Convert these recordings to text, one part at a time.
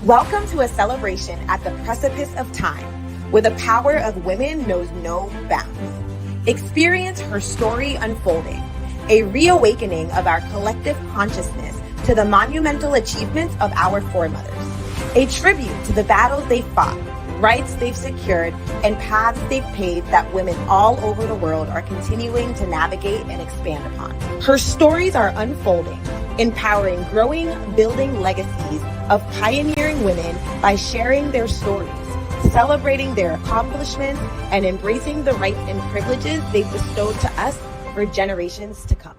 Welcome to a celebration at the precipice of time, where the power of women knows no bounds. Experience her story unfolding, a reawakening of our collective consciousness to the monumental achievements of our foremothers, a tribute to the battles they fought, rights they've secured, and paths they've paved that women all over the world are continuing to navigate and expand upon. Her stories are unfolding, empowering growing, building legacies of pioneering women by sharing their stories, celebrating their accomplishments, and embracing the rights and privileges they've bestowed to us for generations to come.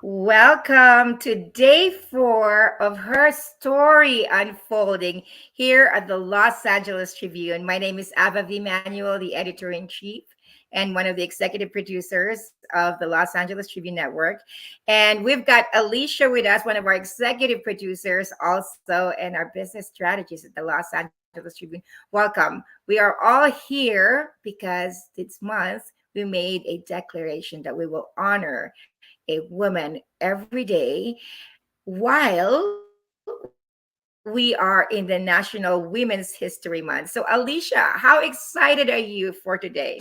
Welcome to day 4 of Her Story Unfolding here at the Los Angeles Tribune. My name is Ava V. Manuel, the editor-in-chief and one of the executive producers of the Los Angeles Tribune Network. And we've got Alicia with us, one of our executive producers also, and our business strategist at the Los Angeles Tribune. Welcome. We are all here because this month we made a declaration that we will honor a woman every day while we are in the National Women's History Month. So Alicia, how excited are you for today?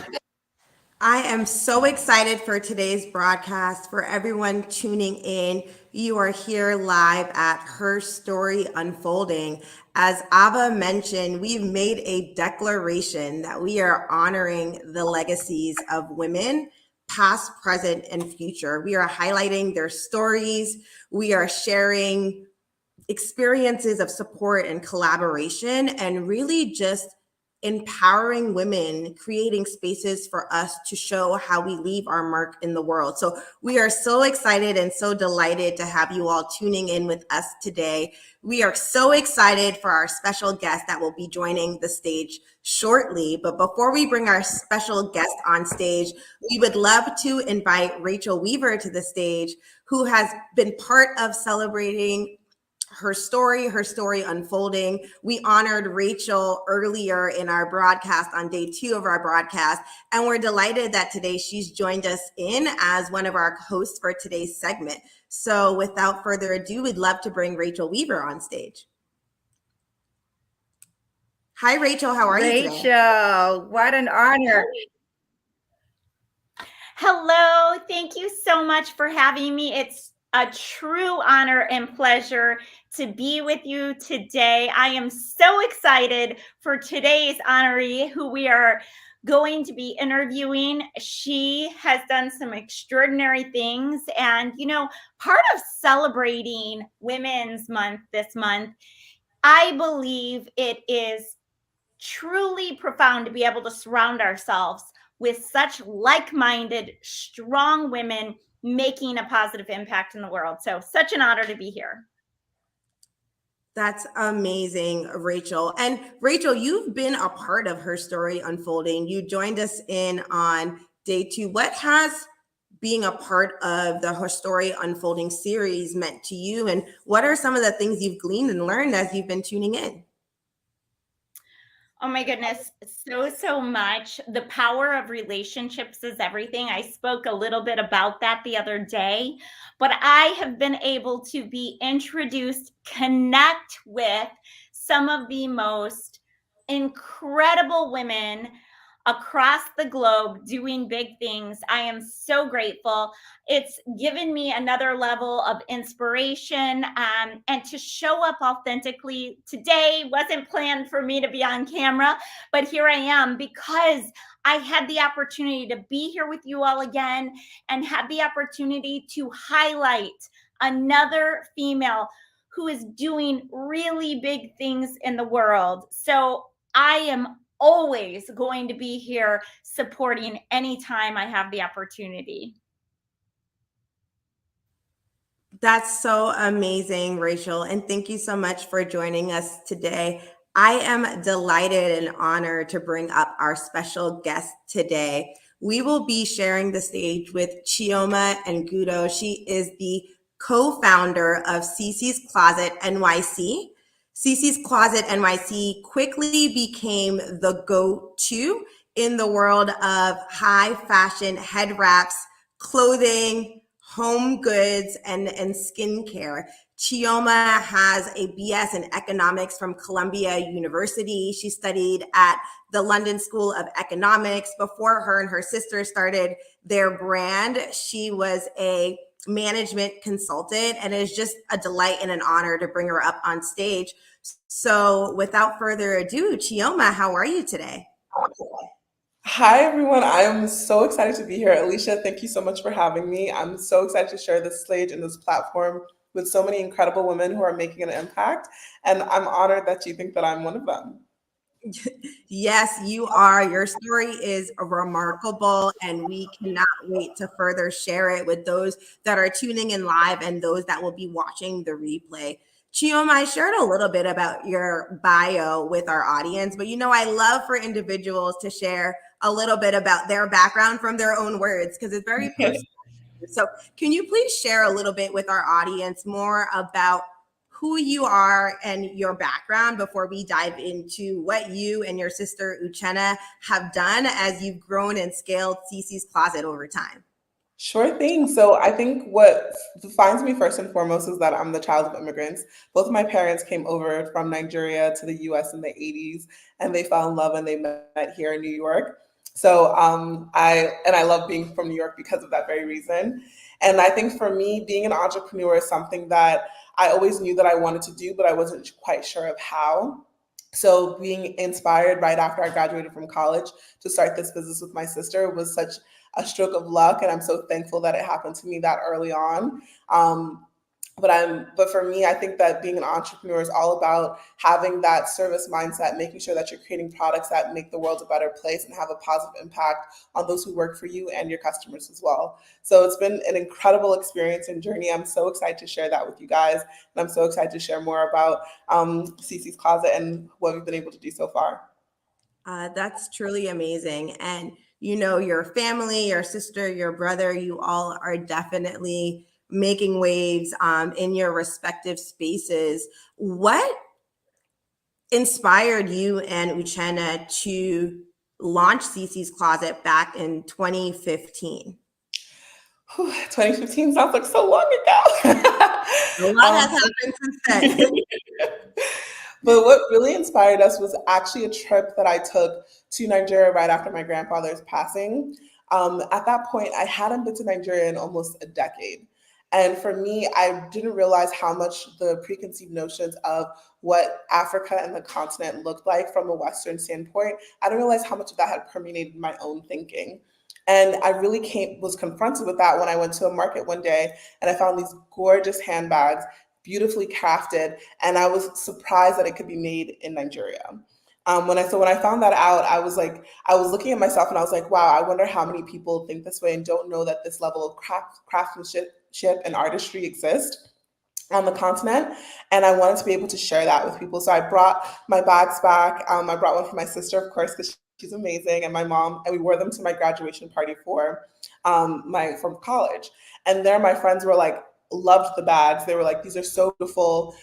I am so excited for today's broadcast. For everyone tuning in, you are here live at Her Story Unfolding. As Ava mentioned, we've made a declaration that we are honoring the legacies of women, past, present, and future. We are highlighting their stories. We are sharing experiences of support and collaboration, and really just empowering women, creating spaces for us to show how we leave our mark in the world. So we are so excited and so delighted to have you all tuning in with us today. We are so excited for our special guest that will be joining the stage shortly. But before we bring our special guest on stage, we would love to invite Rachel Weaver to the stage, who has been part of celebrating her story unfolding. We honored Rachel earlier in our broadcast on day 2 of our broadcast, and we're delighted that today she's joined us in as one of our hosts for today's segment. So without further ado, we'd love to bring Rachel Weaver on stage. Hi, Rachel. How are you today? Rachel, what an honor. Hello. Thank you so much for having me. It's a true honor and pleasure to be with you today. I am so excited for today's honoree, who we are going to be interviewing. She has done some extraordinary things. And, you know, part of celebrating Women's Month this month, I believe it is truly profound to be able to surround ourselves with such like-minded, strong women making a positive impact in the world. So such an honor to be here. That's amazing, Rachel. And Rachel, you've been a part of Her Story Unfolding. You joined us in on day 2. What has being a part of the Her Story Unfolding series meant to you? And what are some of the things you've gleaned and learned as you've been tuning in? Oh my goodness, so much. The power of relationships is everything. I spoke a little bit about that the other day, but I have been able to be introduced, connect with some of the most incredible women across the globe doing big things. I am so grateful. It's given me another level of inspiration, and to show up authentically. Today wasn't planned for me to be on camera, but here I am because I had the opportunity to be here with you all again and had the opportunity to highlight another female who is doing really big things in the world. So I am always going to be here supporting anytime I have the opportunity. That's so amazing, Rachel. And thank you so much for joining us today. I am delighted and honored to bring up our special guest today. We will be sharing the stage with Chioma N. Ngwudo. She is the co-founder of CeeCee's Closet NYC. CeeCee's Closet NYC quickly became the go-to in the world of high fashion head wraps, clothing, home goods and skincare. Chioma has a BS in economics from Columbia University. She studied at the London School of Economics. Before her and her sister started their brand, she was a management consultant, and it is just a delight and an honor to bring her up on stage. So without further ado, Chioma, how are you today? Hi, everyone. I am so excited to be here. Alicia, thank you so much for having me. I'm so excited to share this stage and this platform with so many incredible women who are making an impact. And I'm honored that you think that I'm one of them. Yes, you are. Your story is remarkable, and we cannot wait to further share it with those that are tuning in live and those that will be watching the replay. Chioma, I shared a little bit about your bio with our audience, but I love for individuals to share a little bit about their background from their own words because it's very personal. So can you please share a little bit with our audience more about who you are and your background before we dive into what you and your sister Uchenna have done as you've grown and scaled CeeCee's Closet over time? Sure thing. So I think what defines me first and foremost is that I'm the child of immigrants. Both of my parents came over from Nigeria to the US in the 80s, and they fell in love and they met here in New York. So I love being from New York because of that very reason. And I think for me, being an entrepreneur is something that I always knew that I wanted to do, but I wasn't quite sure of how. So being inspired right after I graduated from college to start this business with my sister was such a stroke of luck, and I'm so thankful that it happened to me that early on. But for me, I think that being an entrepreneur is all about having that service mindset, making sure that you're creating products that make the world a better place and have a positive impact on those who work for you and your customers as well. So it's been an incredible experience and journey. I'm so excited to share that with you guys, and I'm so excited to share more about CeeCee's Closet and what we've been able to do so far. That's truly amazing. And your family, your sister, your brother, you all are definitely making waves in your respective spaces. What inspired you and Uchenna to launch CeeCee's Closet back in 2015? 2015 sounds like so long ago. A lot has happened since then. But what really inspired us was actually a trip that I took to Nigeria right after my grandfather's passing. At that point, I hadn't been to Nigeria in almost a decade. And for me, I didn't realize how much the preconceived notions of what Africa and the continent looked like from a Western standpoint, I didn't realize how much of that had permeated my own thinking. And I really was confronted with that when I went to a market one day and I found these gorgeous handbags, beautifully crafted, and I was surprised that it could be made in Nigeria. When I found that out, I was looking at myself and I was like, wow, I wonder how many people think this way and don't know that this level of craftsmanship and artistry exist on the continent. And I wanted to be able to share that with people. So I brought my bags back. I brought one for my sister, of course, because she's amazing, and my mom, and we wore them to my graduation party from college. And there my friends were like, loved the bags. They were like, these are so beautiful.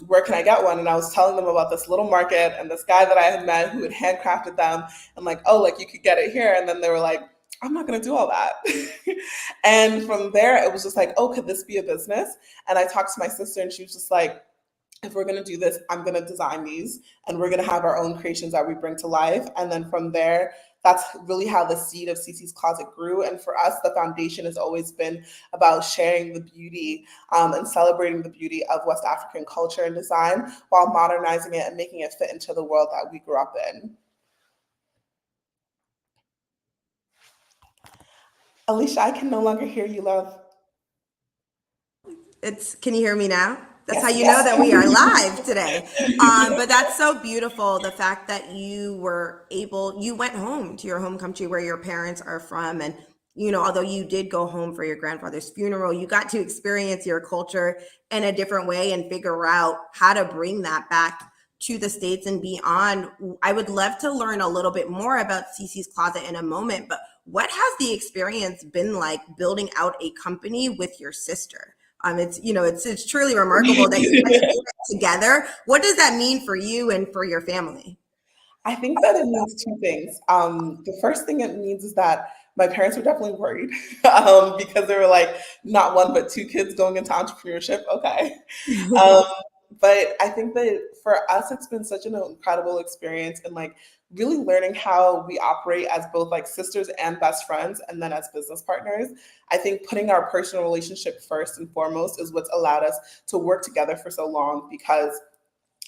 Where can I get one? And I was telling them about this little market and this guy that I had met who had handcrafted them, and like, oh, like you could get it here. And then they were like, I'm not going to do all that. And from there, it was just like, oh, could this be a business? And I talked to my sister and she was just like, if we're going to do this, I'm going to design these and we're going to have our own creations that we bring to life. And then from there, that's really how the seed of CeeCee's Closet grew. And for us, the foundation has always been about sharing the beauty and celebrating the beauty of West African culture and design while modernizing it and making it fit into the world that we grew up in. Alicia, I can no longer hear you, love. Can you hear me now? That's how you know that we are live today. But that's so beautiful. The fact that you went home to your home country where your parents are from. And, although you did go home for your grandfather's funeral, you got to experience your culture in a different way and figure out how to bring that back to the States and beyond. I would love to learn a little bit more about CeeCee's Closet in a moment, but what has the experience been like building out a company with your sister? It's truly remarkable that you guys do it together. What does that mean for you and for your family? I think that it means two things. The first thing it means is that my parents were definitely worried because they were like, not one, but two kids going into entrepreneurship. Okay. Um, but I think that for us, it's been such an incredible experience and like really learning how we operate as both like sisters and best friends and then as business partners. I think putting our personal relationship first and foremost is what's allowed us to work together for so long because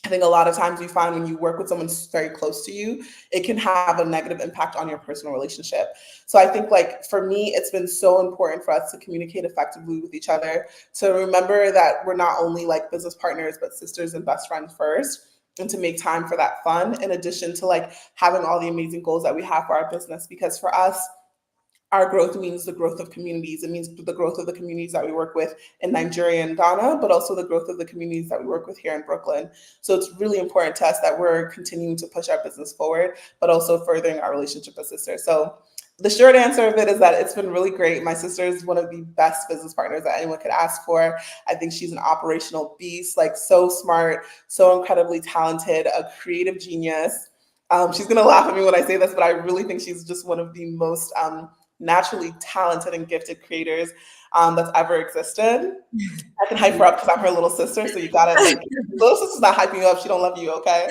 I think a lot of times you find when you work with someone very close to you, it can have a negative impact on your personal relationship. So I think like for me, it's been so important for us to communicate effectively with each other, to remember that we're not only like business partners, but sisters and best friends first, and to make time for that fun in addition to like having all the amazing goals that we have for our business. Because for us, our growth means the growth of communities. It means the growth of the communities that we work with in Nigeria and Ghana, but also the growth of the communities that we work with here in Brooklyn. So it's really important to us that we're continuing to push our business forward, but also furthering our relationship as sisters. So the short answer of it is that it's been really great. My sister is one of the best business partners that anyone could ask for. I think she's an operational beast, like so smart, so incredibly talented, a creative genius. She's gonna laugh at me when I say this, but I really think she's just one of the most naturally talented and gifted creators that's ever existed. I can hype her up because I'm her little sister, so you gotta like, little sister's not hyping you up, she don't love you, okay?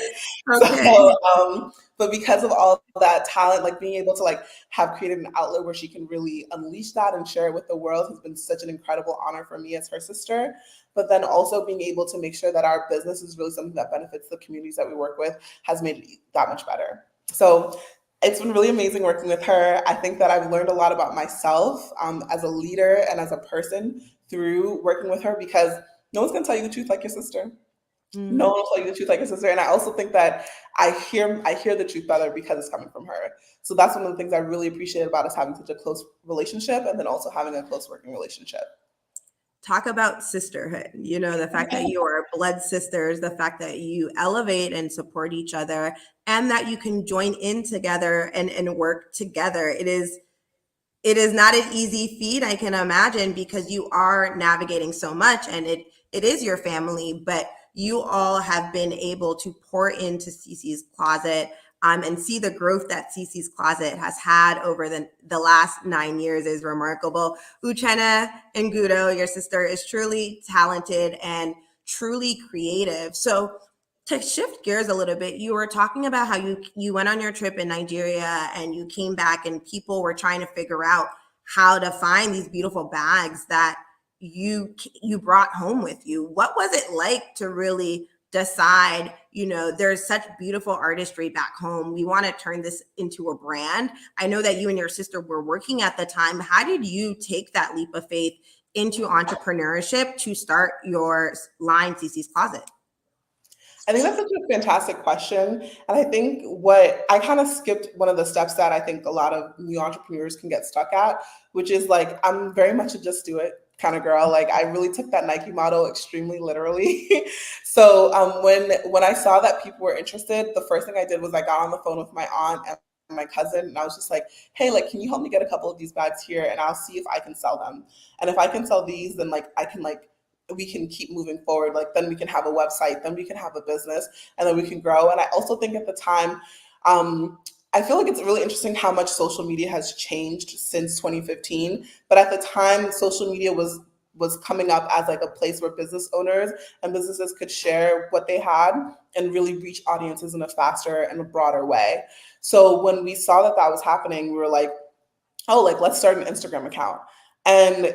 Okay. So, but because of all that talent, like being able to like have created an outlet where she can really unleash that and share it with the world has been such an incredible honor for me as her sister. But then also being able to make sure that our business is really something that benefits the communities that we work with has made it that much better. So it's been really amazing working with her. I think that I've learned a lot about myself as a leader and as a person through working with her because no one's gonna tell you the truth like your sister. No one will tell you the truth like your sister. And I also think that I hear the truth better because it's coming from her. So that's one of the things I really appreciate about us having such a close relationship and then also having a close working relationship. Talk about sisterhood, the fact that you are blood sisters, the fact that you elevate and support each other, and that you can join in together and work together. It is not an easy feat, I can imagine, because you are navigating so much and it is your family, but you all have been able to pour into CeeCee's Closet and see the growth that CeeCee's Closet has had over the last 9 years is remarkable. Uchenna and Ngwudo, your sister, is truly talented and truly creative. So to shift gears a little bit, you were talking about how you went on your trip in Nigeria and you came back and people were trying to figure out how to find these beautiful bags that you brought home with you. What was it like to really decide, there's such beautiful artistry back home, we want to turn this into a brand? I know that you and your sister were working at the time. How did you take that leap of faith into entrepreneurship to start your line, CeeCee's Closet? I think that's such a fantastic question. And I think what I kind of skipped one of the steps that I think a lot of new entrepreneurs can get stuck at, which is like, I'm very much a just do it kind of girl. Like I really took that Nike model extremely literally. So when I saw that people were interested, the first thing I did was I got on the phone with my aunt and my cousin and I was just like, hey, like, can you help me get a couple of these bags here and I'll see if I can sell them. And if I can sell these, then like I can like, we can keep moving forward. Like then we can have a website, then we can have a business, and then we can grow. And I also think at the time, I feel like it's really interesting how much social media has changed since 2015. But at the time, social media was coming up as like a place where business owners and businesses could share what they had and really reach audiences in a faster and a broader way. So when we saw that was happening, we were like, oh, like let's start an Instagram account. And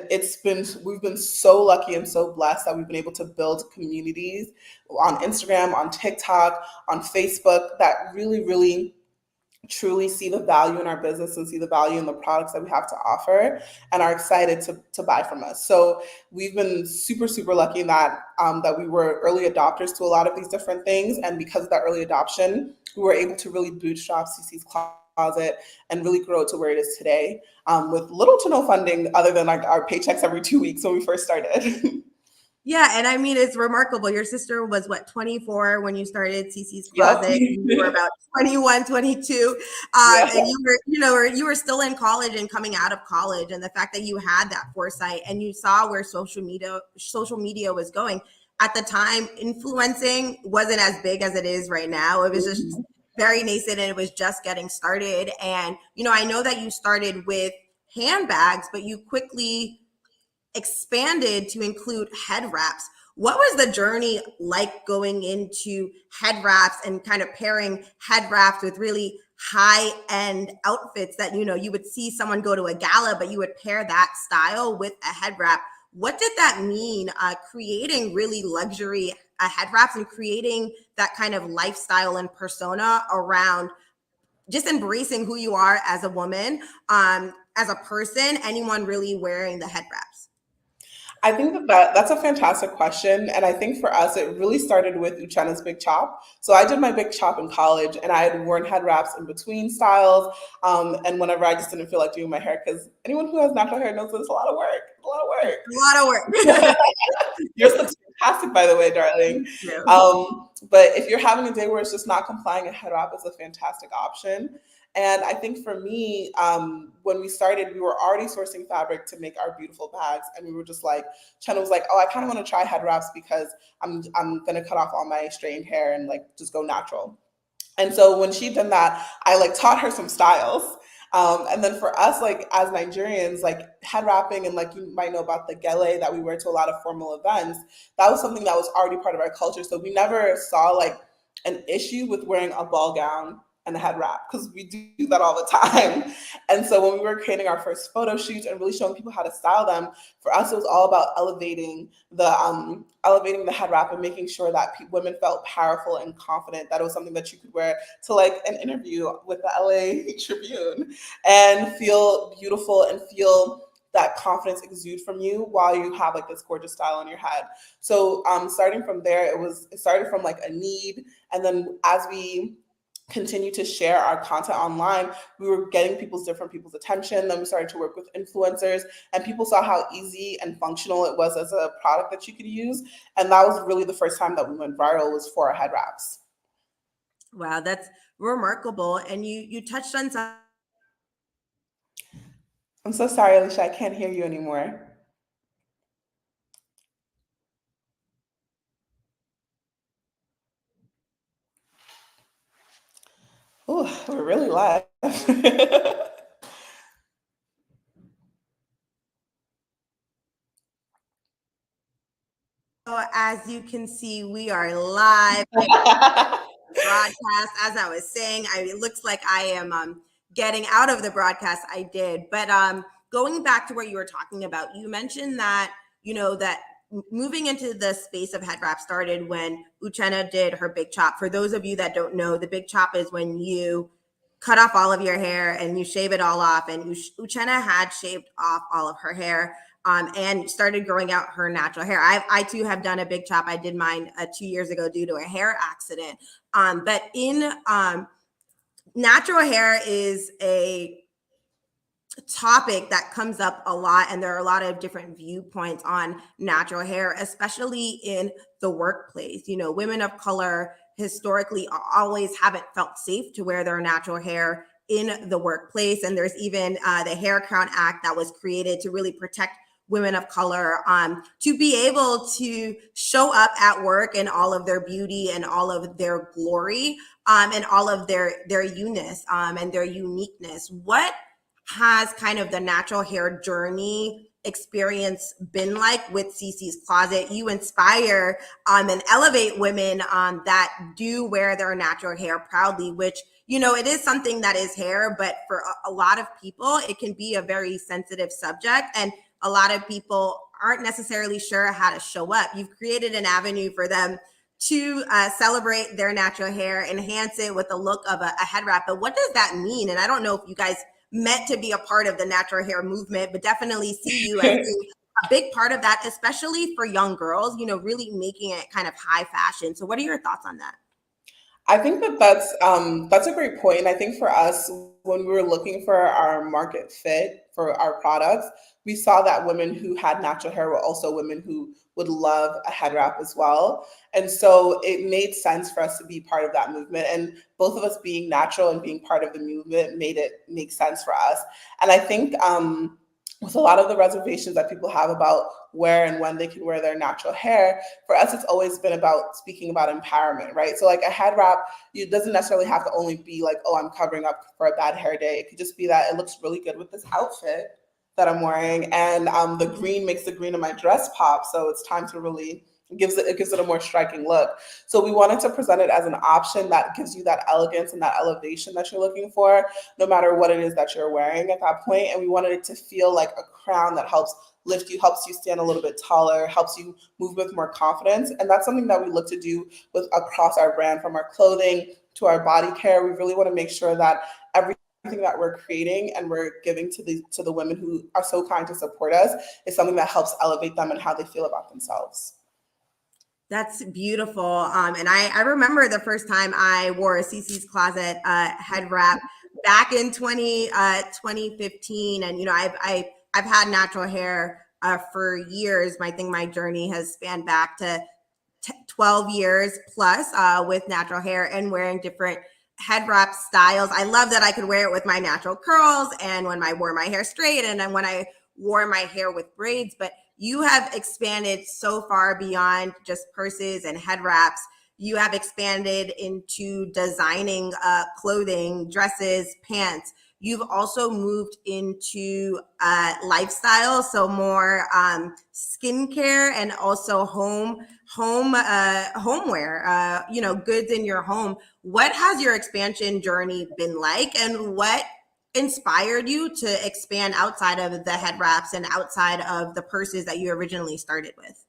we've been so lucky and so blessed that we've been able to build communities on Instagram, on TikTok, on Facebook that really, really truly see the value in our business and see the value in the products that we have to offer and are excited to buy from us. So we've been super, super lucky that we were early adopters to a lot of these different things. And because of that early adoption, we were able to really bootstrap CeeCee's Closet and really grow it to where it is today with little to no funding other than like our paychecks every 2 weeks when we first started. Yeah, and I mean, it's remarkable. Your sister was 24 when you started CeeCee's Closet. Yep. You were about 21, 22, and you were still in college and coming out of college. And the fact that you had that foresight and you saw where social media was going at the time, influencing wasn't as big as it is right now. It was just very nascent and it was just getting started. And, I know that you started with handbags, but you quickly expanded to include head wraps. What was the journey like going into head wraps and kind of pairing head wraps with really high end outfits that, you would see someone go to a gala, but you would pair that style with a head wrap? What did that mean, creating really luxury head wraps and creating that kind of lifestyle and persona around just embracing who you are as a woman, as a person, anyone really wearing the head wraps? I think that's a fantastic question. And I think for us, it really started with Uchenna's Big Chop. So I did my Big Chop in college and I had worn head wraps in between styles. And whenever I just didn't feel like doing my hair, because anyone who has natural hair knows that it's a lot of work. A lot of work. A lot of work. Yours looks fantastic, by the way, darling. But if you're having a day where it's just not complying, a head wrap is a fantastic option. And I think for me, when we started, we were already sourcing fabric to make our beautiful bags. And we were just like, Chenna was like, oh, I kind of want to try head wraps because I'm going to cut off all my straightened hair and like just go natural. And so when she did that, I like taught her some styles. And then for us, like as Nigerians, like head wrapping and like you might know about the gele that we wear to a lot of formal events, that was something that was already part of our culture. So we never saw like an issue with wearing a ball gown and a head wrap because we do that all the time. And so when we were creating our first photo shoots and really showing people how to style them, for us it was all about elevating the head wrap and making sure that women felt powerful and confident, that it was something that you could wear to like an interview with the LA Tribune and feel beautiful and feel that confidence exude from you while you have like this gorgeous style on your head. So starting from there, it started from like a need, and then as we continue to share our content online, we were getting different people's attention. Then we started to work with influencers and people saw how easy and functional it was as a product that you could use. And that was really the first time that we went viral, was for our head wraps. Wow, that's remarkable. And you touched on some. I'm so sorry, Alicia, I can't hear you anymore. Oh, we're really live. So as you can see, we are live broadcast. As I was saying, it looks like I am getting out of the broadcast. I did, but going back to what you were talking about, you mentioned that that moving into the space of head wrap started when Uchenna did her Big Chop. For those of you that don't know, the Big Chop is when you cut off all of your hair and you shave it all off. And Uchenna had shaved off all of her hair and started growing out her natural hair. I too have done a Big Chop. I did mine 2 years ago due to a hair accident. But in natural hair is a topic that comes up a lot, and there are a lot of different viewpoints on natural hair, especially in the workplace. Women of color historically always haven't felt safe to wear their natural hair in the workplace. And there's even the Hair Crown Act that was created to really protect women of color to be able to show up at work in all of their beauty and all of their glory and all of their uniqueness and their uniqueness. What has kind of the natural hair journey experience been like with CeeCee's Closet? You inspire and elevate women that do wear their natural hair proudly, which it is something that is hair, but for a lot of people, it can be a very sensitive subject. And a lot of people aren't necessarily sure how to show up. You've created an avenue for them to celebrate their natural hair, enhance it with the look of a head wrap. But what does that mean? And I don't know if you guys meant to be a part of the natural hair movement, but definitely see you as being a big part of that, especially for young girls, really making it kind of high fashion. So what are your thoughts on that? I think that's a great point. And I think for us, when we were looking for our market fit for our products, we saw that women who had natural hair were also women who would love a head wrap as well. And so it made sense for us to be part of that movement. And both of us being natural and being part of the movement made it make sense for us. And I think with a lot of the reservations that people have about where and when they can wear their natural hair, for us, it's always been about speaking about empowerment, right? So like a head wrap, it doesn't necessarily have to only be like, oh, I'm covering up for a bad hair day. It could just be that it looks really good with this outfit that I'm wearing, and the green makes the green in my dress pop. So it's time to really it gives it a more striking look. So we wanted to present it as an option that gives you that elegance and that elevation that you're looking for, no matter what it is that you're wearing at that point. And we wanted it to feel like a crown that helps lift you, helps you stand a little bit taller, helps you move with more confidence. And that's something that we look to do with across our brand, from our clothing to our body care. We really want to make sure that everything that we're creating and we're giving to the women who are so kind to support us is something that helps elevate them and how they feel about themselves. That's beautiful. And I remember the first time I wore a CeeCee's Closet head wrap back in 2015. And, you know, I've had natural hair for years. I think my journey has spanned back to 12 years plus with natural hair and wearing different head wrap styles. I love that I could wear it with my natural curls and when I wore my hair straight and then when I wore my hair with braids. But you have expanded so far beyond just purses and head wraps. You have expanded into designing clothing, dresses, pants. You've also moved into lifestyle, so more skincare and also homeware, you know, goods in your home. What has your expansion journey been like, and what inspired you to expand outside of the head wraps and outside of the purses that you originally started with?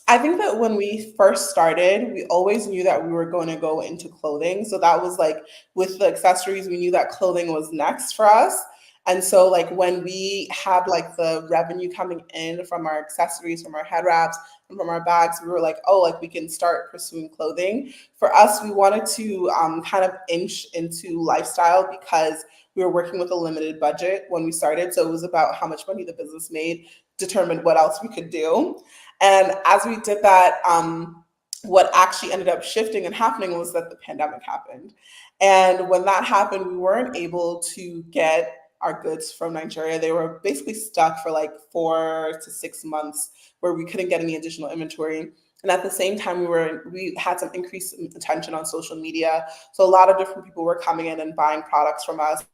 I think that when we first started, we always knew that we were going to go into clothing. So that was like, with the accessories, we knew that clothing was next for us. And so like when we had like the revenue coming in from our accessories, from our head wraps, and from our bags, we were like, oh, like we can start pursuing clothing. For us, we wanted to kind of inch into lifestyle because we were working with a limited budget when we started. So it was about how much money the business made determined what else we could do. And as we did that, what actually ended up shifting and happening was that the pandemic happened. And when that happened, we weren't able to get our goods from Nigeria. They were basically stuck for like 4 to 6 months where we couldn't get any additional inventory. And at the same time, we had some increased attention on social media. So a lot of different people were coming in and buying products from us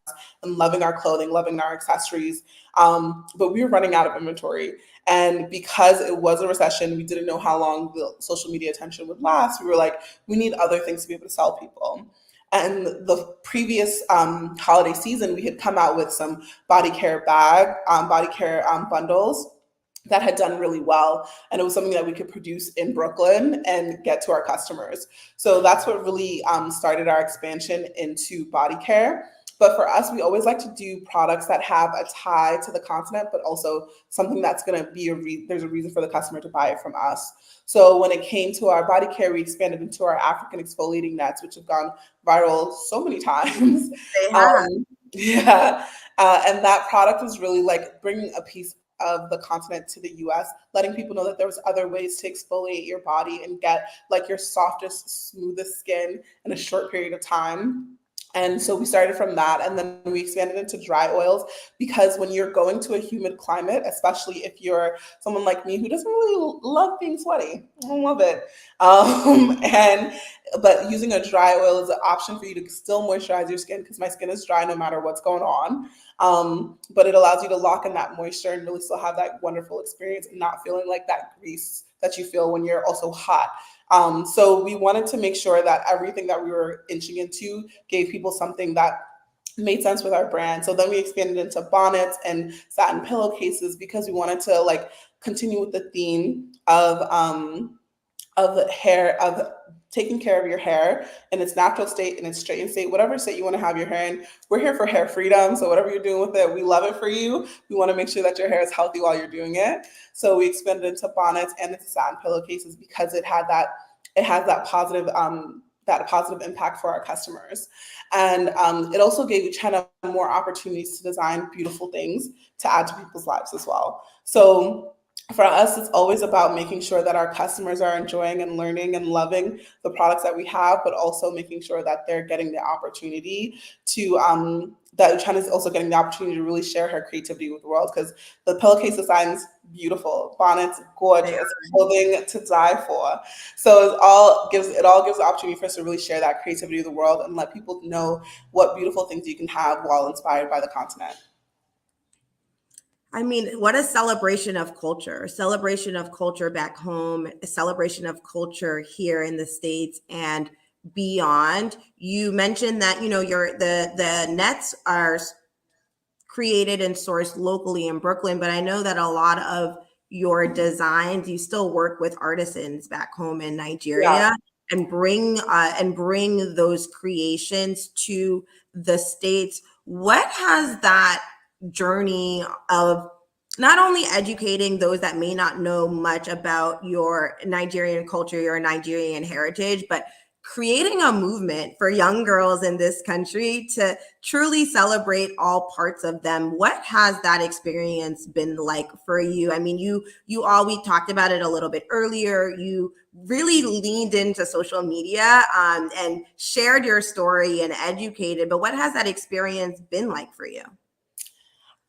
and loving our clothing, loving our accessories. But we were running out of inventory. And because it was a recession, we didn't know how long the social media attention would last. We were like, we need other things to be able to sell people. And the previous holiday season, we had come out with some body care bundles that had done really well. And it was something that we could produce in Brooklyn and get to our customers. So that's what really started our expansion into body care. But for us, we always like to do products that have a tie to the continent, but also something that's going to be there's a reason for the customer to buy it from us. So when it came to our body care, we expanded into our African exfoliating nets, which have gone viral so many times. They have. Yeah. And that product was really like bringing a piece of the continent to the US, letting people know that there was other ways to exfoliate your body and get like your softest, smoothest skin in a short period of time. And so we started from that, and then we expanded into dry oils, because when you're going to a humid climate, especially if you're someone like me who doesn't really love being sweaty, I don't love it. But using a dry oil is an option for you to still moisturize your skin, because my skin is dry no matter what's going on. But it allows you to lock in that moisture and really still have that wonderful experience and not feeling like that grease that you feel when you're also hot. So we wanted to make sure that everything that we were inching into gave people something that made sense with our brand. So then we expanded into bonnets and satin pillowcases, because we wanted to like continue with the theme of taking care of your hair in its natural state, in its straightened state, whatever state you want to have your hair in. We're here for hair freedom. So whatever you're doing with it, we love it for you. We want to make sure that your hair is healthy while you're doing it. So we expanded into bonnets and into satin pillowcases, because it has that positive impact for our customers. And it also gave Chioma more opportunities to design beautiful things to add to people's lives as well. So for us, it's always about making sure that our customers are enjoying and learning and loving the products that we have, but also making sure that they're getting the opportunity to, that China's also getting the opportunity to really share her creativity with the world. Because the pillowcase designs beautiful, bonnets gorgeous, clothing to die for. So it all gives the opportunity for us to really share that creativity with the world and let people know what beautiful things you can have while inspired by the continent. I mean, what a celebration of culture, a celebration of culture back home, a celebration of culture here in the States and beyond. You mentioned that, the nets are created and sourced locally in Brooklyn, but I know that a lot of your designs, you still work with artisans back home in Nigeria. Yeah. And bring those creations to the States. What has that journey of not only educating those that may not know much about your Nigerian culture, your Nigerian heritage, but creating a movement for young girls in this country to truly celebrate all parts of them? What has that experience been like for you? I mean, we talked about it a little bit earlier. You really leaned into social media and shared your story and educated, but what has that experience been like for you?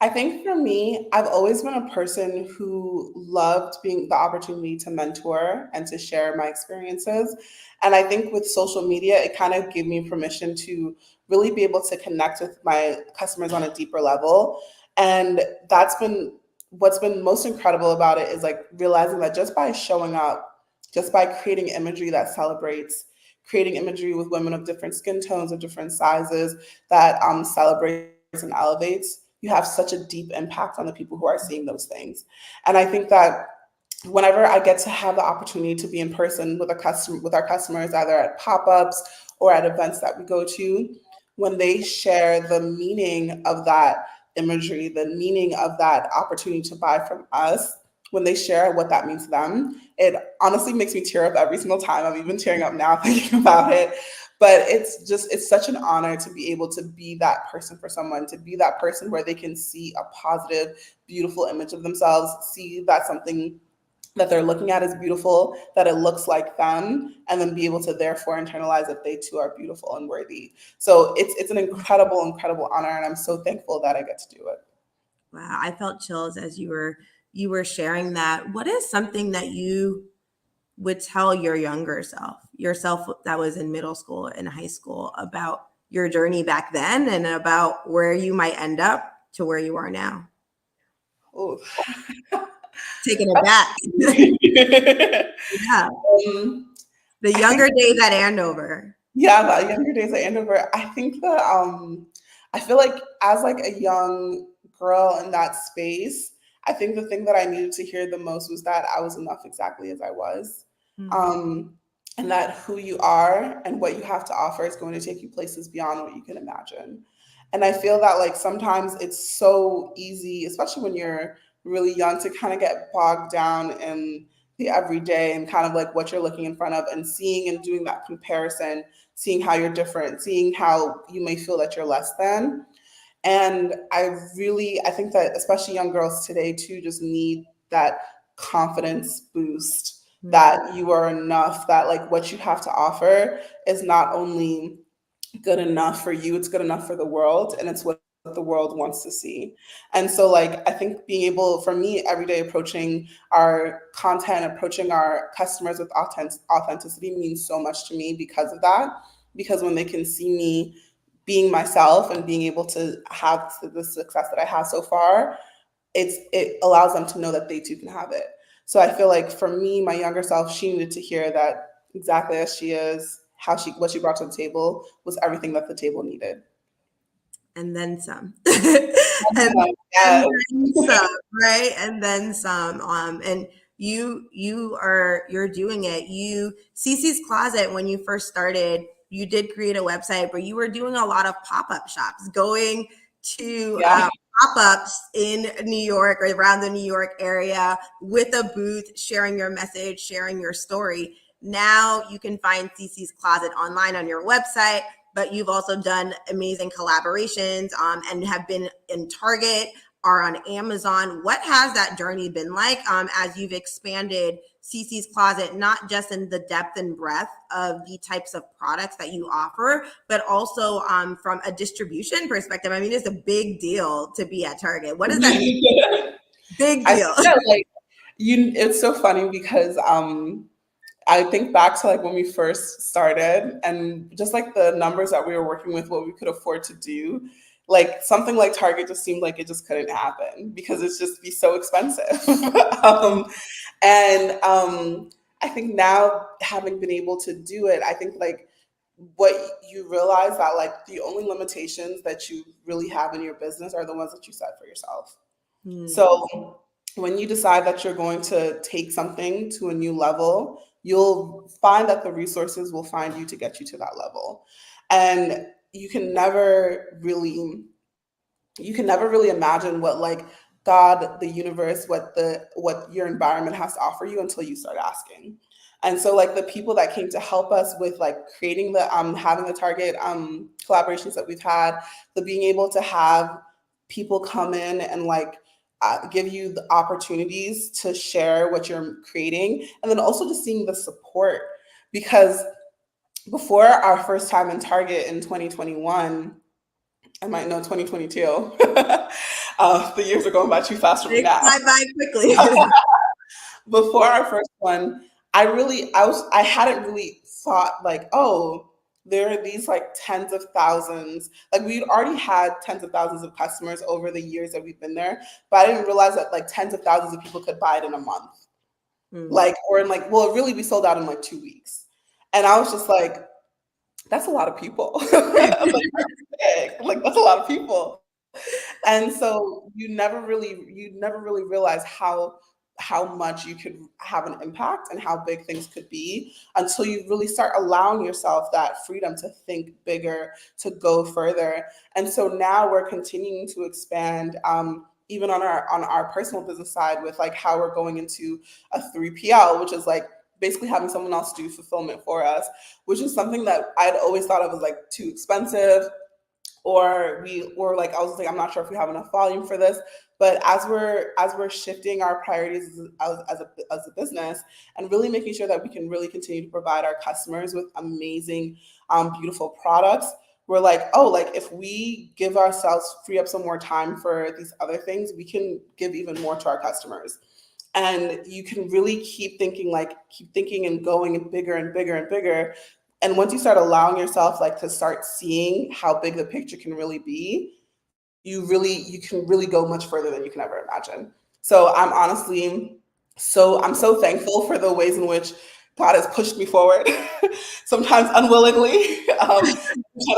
I think for me, I've always been a person who loved being the opportunity to mentor and to share my experiences. And I think with social media, it kind of gave me permission to really be able to connect with my customers on a deeper level. And that's been what's been most incredible about it, is like realizing that just by showing up, just by creating imagery that celebrates, creating imagery with women of different skin tones, of different sizes, that celebrates and elevates, you have such a deep impact on the people who are seeing those things. And I think that whenever I get to have the opportunity to be in person with our customers, either at pop-ups or at events that we go to, when they share the meaning of that imagery, the meaning of that opportunity to buy from us, when they share what that means to them, it honestly makes me tear up every single time. I'm even tearing up now thinking about it. But it's such an honor to be able to be that person for someone, to be that person where they can see a positive, beautiful image of themselves, see that something that they're looking at is beautiful, that it looks like them, and then be able to therefore internalize that they too are beautiful and worthy. So it's an incredible, incredible honor, and I'm so thankful that I get to do it. Wow, I felt chills as you were sharing that. What is something that you would tell your younger self, yourself that was in middle school and high school, about your journey back then and about where you might end up to where you are now? Oh. Taking it back. Yeah. The younger days at Andover. Yeah, the younger days at Andover. I think that I feel like as like a young girl in that space, I think the thing that I needed to hear the most was that I was enough exactly as I was. Mm-hmm. And that who you are and what you have to offer is going to take you places beyond what you can imagine. And I feel that like sometimes it's so easy, especially when you're really young, to kind of get bogged down in the everyday and kind of like what you're looking in front of and seeing and doing that comparison, seeing how you're different, seeing how you may feel that you're less than. And I think that especially young girls today too just need that confidence boost, that you are enough, that like what you have to offer is not only good enough for you, it's good enough for the world, and it's what the world wants to see. And so like I think being able, for me, every day approaching our content, approaching our customers with authenticity means so much to me because of that. Because when they can see me being myself and being able to have the success that I have so far, it allows them to know that they too can have it. So I feel like for me, my younger self, she needed to hear that exactly as she is, what she brought to the table was everything that the table needed. And then some. Yes. And then some, right? And then some. And you're doing it. CeeCee's Closet, when you first started, you did create a website, but you were doing a lot of pop-up shops, going to pop-ups in New York or around the New York area with a booth, sharing your message, sharing your story. Now you can find CeeCee's Closet online on your website, but you've also done amazing collaborations and have been in Target are on Amazon. What has that journey been like as you've expanded CeeCee's Closet, not just in the depth and breadth of the types of products that you offer, but also from a distribution perspective? I mean, it's a big deal to be at Target. What does that mean? Big I deal. think that, like, it's so funny because I think back to like when we first started and just like the numbers that we were working with, what we could afford to do. Like something like Target just seemed like it just couldn't happen because it's just be so expensive. And I think now having been able to do it, I think like what you realize that like the only limitations that you really have in your business are the ones that you set for yourself. So when you decide that you're going to take something to a new level, you'll find that the resources will find you to get you to that level. And you can never really imagine what like God, the universe, what your environment has to offer you until you start asking. And so like the people that came to help us with like creating the having the Target collaborations that we've had, the being able to have people come in and like give you the opportunities to share what you're creating, and then also just seeing the support. Because before our first time in Target in 2021, I might know 2022. The years are going by too fast for me They now. fly by quickly. Before our first one, I hadn't really thought like, oh, there are these like tens of thousands. Like we'd already had tens of thousands of customers over the years that we've been there, but I didn't realize that like tens of thousands of people could buy it in a month. Like, or in like, well, really we sold out in like 2 weeks. And I was just like, that's a lot of people. I'm like, that's big. Like that's a lot of people. And so you never really realize how much you could have an impact and how big things could be until you really start allowing yourself that freedom to think bigger, to go further. And so now we're continuing to expand, even on our personal business side, with like how we're going into a 3PL, which is like basically having someone else do fulfillment for us, which is something that I'd always thought of as like too expensive, or I was like, I'm not sure if we have enough volume for this. But as we're shifting our priorities as a business and really making sure that we can really continue to provide our customers with amazing, beautiful products, we're like, oh, like if we give ourselves, free up some more time for these other things, we can give even more to our customers. And you can really keep thinking and going and bigger and bigger and bigger. And once you start allowing yourself like to start seeing how big the picture can really be, you can really go much further than you can ever imagine. So I'm so thankful for the ways in which God has pushed me forward, sometimes unwillingly. God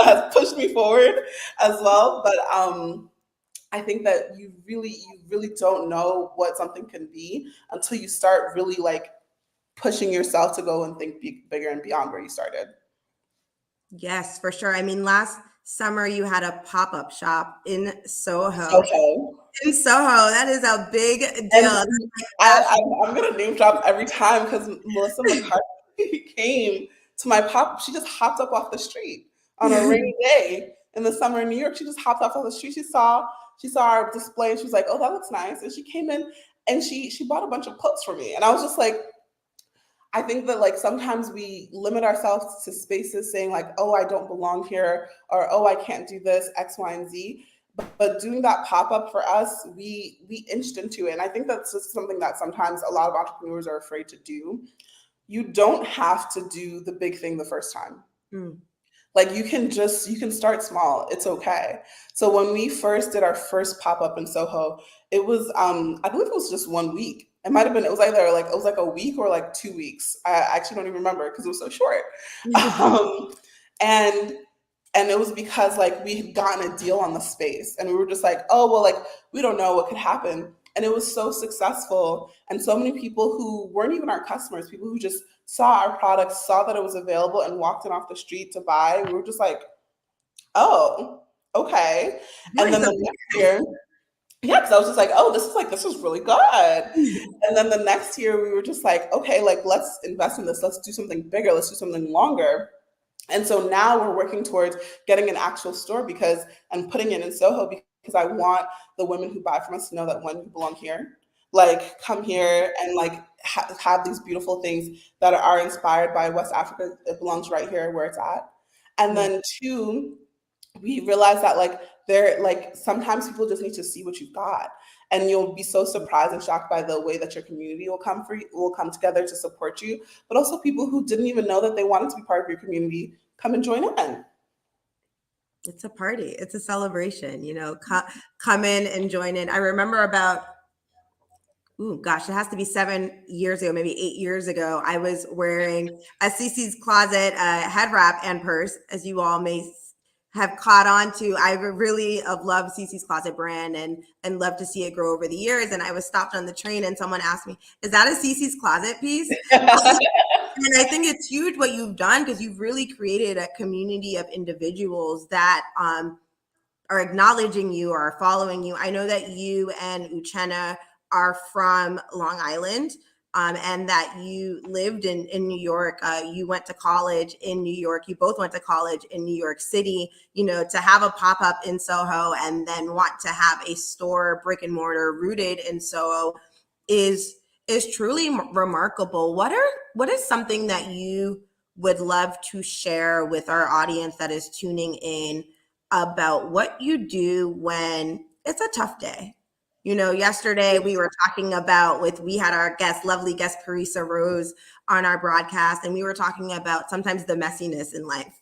has pushed me forward as well. But I think that you really don't know what something can be until you start really like pushing yourself to go and think bigger and beyond where you started. Yes, for sure. I mean, last summer you had a pop-up shop in Soho. Okay. In Soho, that is a big deal. And I'm gonna name drop every time because Melissa McCarthy came to my pop. She just hopped up off the street on a rainy day in the summer in New York. She just hopped off the street. She saw our display and she was like, "Oh, that looks nice." And she came in and she bought a bunch of puts for me. And I was just like, I think that like sometimes we limit ourselves to spaces saying like, oh, I don't belong here, or oh, I can't do this, X, Y, and Z. But doing that pop-up for us, we inched into it. And I think that's just something that sometimes a lot of entrepreneurs are afraid to do. You don't have to do the big thing the first time. Like you can start small. It's okay. So when we first did our first pop-up in Soho, it was I believe it was just 1 week. It was either like a week or like 2 weeks. I actually don't even remember because it was so short. And it was because like we had gotten a deal on the space and we were just like, oh well, like we don't know what could happen. And it was so successful. And so many people who weren't even our customers, people who just saw our product, saw that it was available and walked in off the street to buy. We were just like, oh, okay. And then the next year, because I was just like, oh, this is really good. And then the next year we were just like, okay, like let's invest in this. Let's do something bigger. Let's do something longer. And so now we're working towards getting an actual store and putting it in Soho because I want the women who buy from us to know that one, you belong here. Like, come here and like have these beautiful things that are inspired by West Africa. It belongs right here where it's at. And then two, we realize that like sometimes people just need to see what you've got, and you'll be so surprised and shocked by the way that your community will come together to support you. But also people who didn't even know that they wanted to be part of your community come and join in. It's a party. It's a celebration, come in and join in. I remember about, it has to be 7 years ago, maybe 8 years ago. I was wearing a CeeCee's Closet head wrap and purse, as you all may have caught on to. I really have loved CeeCee's Closet brand and love to see it grow over the years. And I was stopped on the train and someone asked me, "Is that a CeeCee's Closet piece?" And I think it's huge what you've done, because you've really created a community of individuals that are acknowledging you, or are following you. I know that you and Uchenna are from Long Island, and that you lived in New York. You went to college in New York. You both went to college in New York City. To have a pop-up in Soho and then want to have a store, brick and mortar, rooted in Soho is truly remarkable. What is something that you would love to share with our audience that is tuning in about what you do when it's a tough day? Yesterday we were talking about we had our lovely guest, Parisa Rose, on our broadcast, and we were talking about sometimes the messiness in life.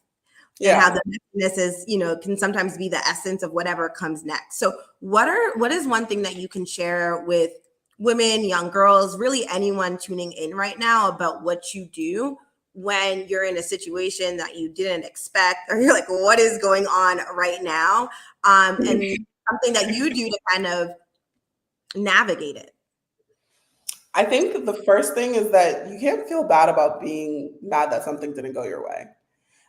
Yeah. And how the messiness is, can sometimes be the essence of whatever comes next. So what is one thing that you can share with women, young girls, really anyone tuning in right now about what you do when you're in a situation that you didn't expect, or you're like, what is going on right now? And something that you do to kind of navigate it. I think the first thing is that you can't feel bad about being mad that something didn't go your way.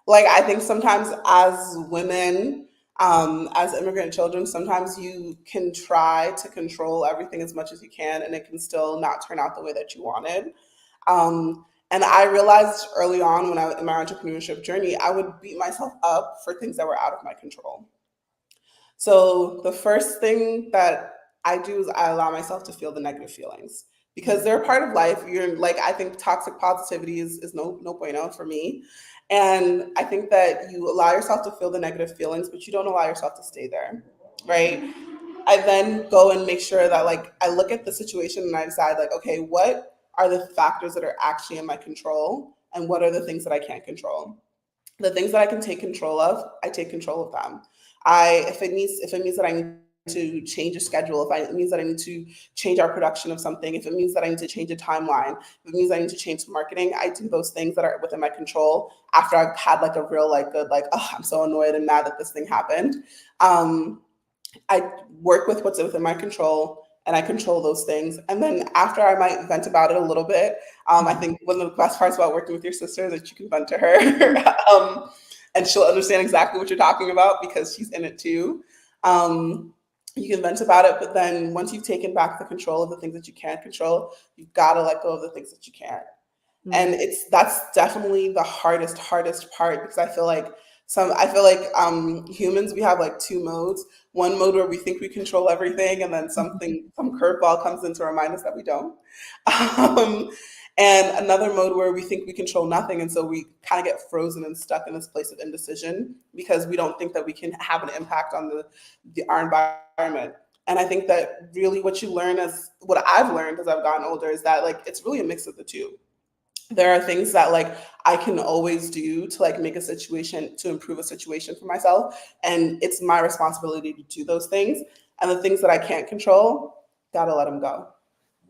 Like, I think sometimes as women, as immigrant children, sometimes you can try to control everything as much as you can, and it can still not turn out the way that you wanted. And I realized early on when I was in my entrepreneurship journey, I would beat myself up for things that were out of my control. So the first thing that I do is I allow myself to feel the negative feelings, because they're part of life. I think toxic positivity is no bueno for me. And I think that you allow yourself to feel the negative feelings, but you don't allow yourself to stay there, right? I then go and make sure that I look at the situation and I decide okay, what are the factors that are actually in my control, and what are the things that I can't control? The things that I can take control of, I take control of them. If it means that I need to change a schedule, if it means that I need to change our production of something, if it means that I need to change a timeline, if it means I need to change marketing, I do those things that are within my control after I've had a real good I'm so annoyed and mad that this thing happened. I work with what's within my control, and I control those things. And then after I might vent about it a little bit, I think one of the best parts about working with your sister is that you can vent to her and she'll understand exactly what you're talking about, because she's in it too. You can vent about it, but then once you've taken back the control of the things that you can't control, you've got to let go of the things that you can't. Mm-hmm. And that's definitely the hardest part, because I feel like humans, we have two modes. One mode where we think we control everything, and then some curveball comes in to remind us that we don't. And another mode where we think we control nothing, and so we kind of get frozen and stuck in this place of indecision, because we don't think that we can have an impact on our environment. And I think that really what I've learned as I've gotten older is that it's really a mix of the two. There are things that I can always do to make a situation, to improve a situation for myself, and it's my responsibility to do those things. And the things that I can't control, gotta let them go.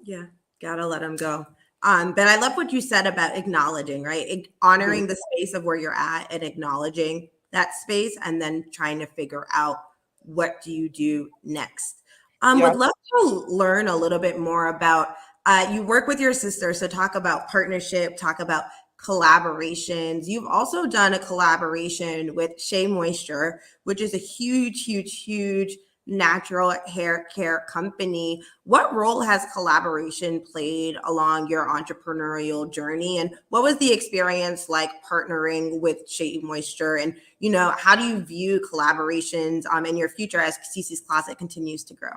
Yeah, gotta let them go. But I love what you said about acknowledging, right? Honoring the space of where you're at and acknowledging that space, and then trying to figure out what do you do next. Would love to learn a little bit more about, you work with your sister, so talk about partnership, talk about collaborations. You've also done a collaboration with Shea Moisture, which is a huge natural hair care company. What role has collaboration played along your entrepreneurial journey? And what was the experience like partnering with Shea Moisture? And, how do you view collaborations in your future as CeeCee's Closet continues to grow?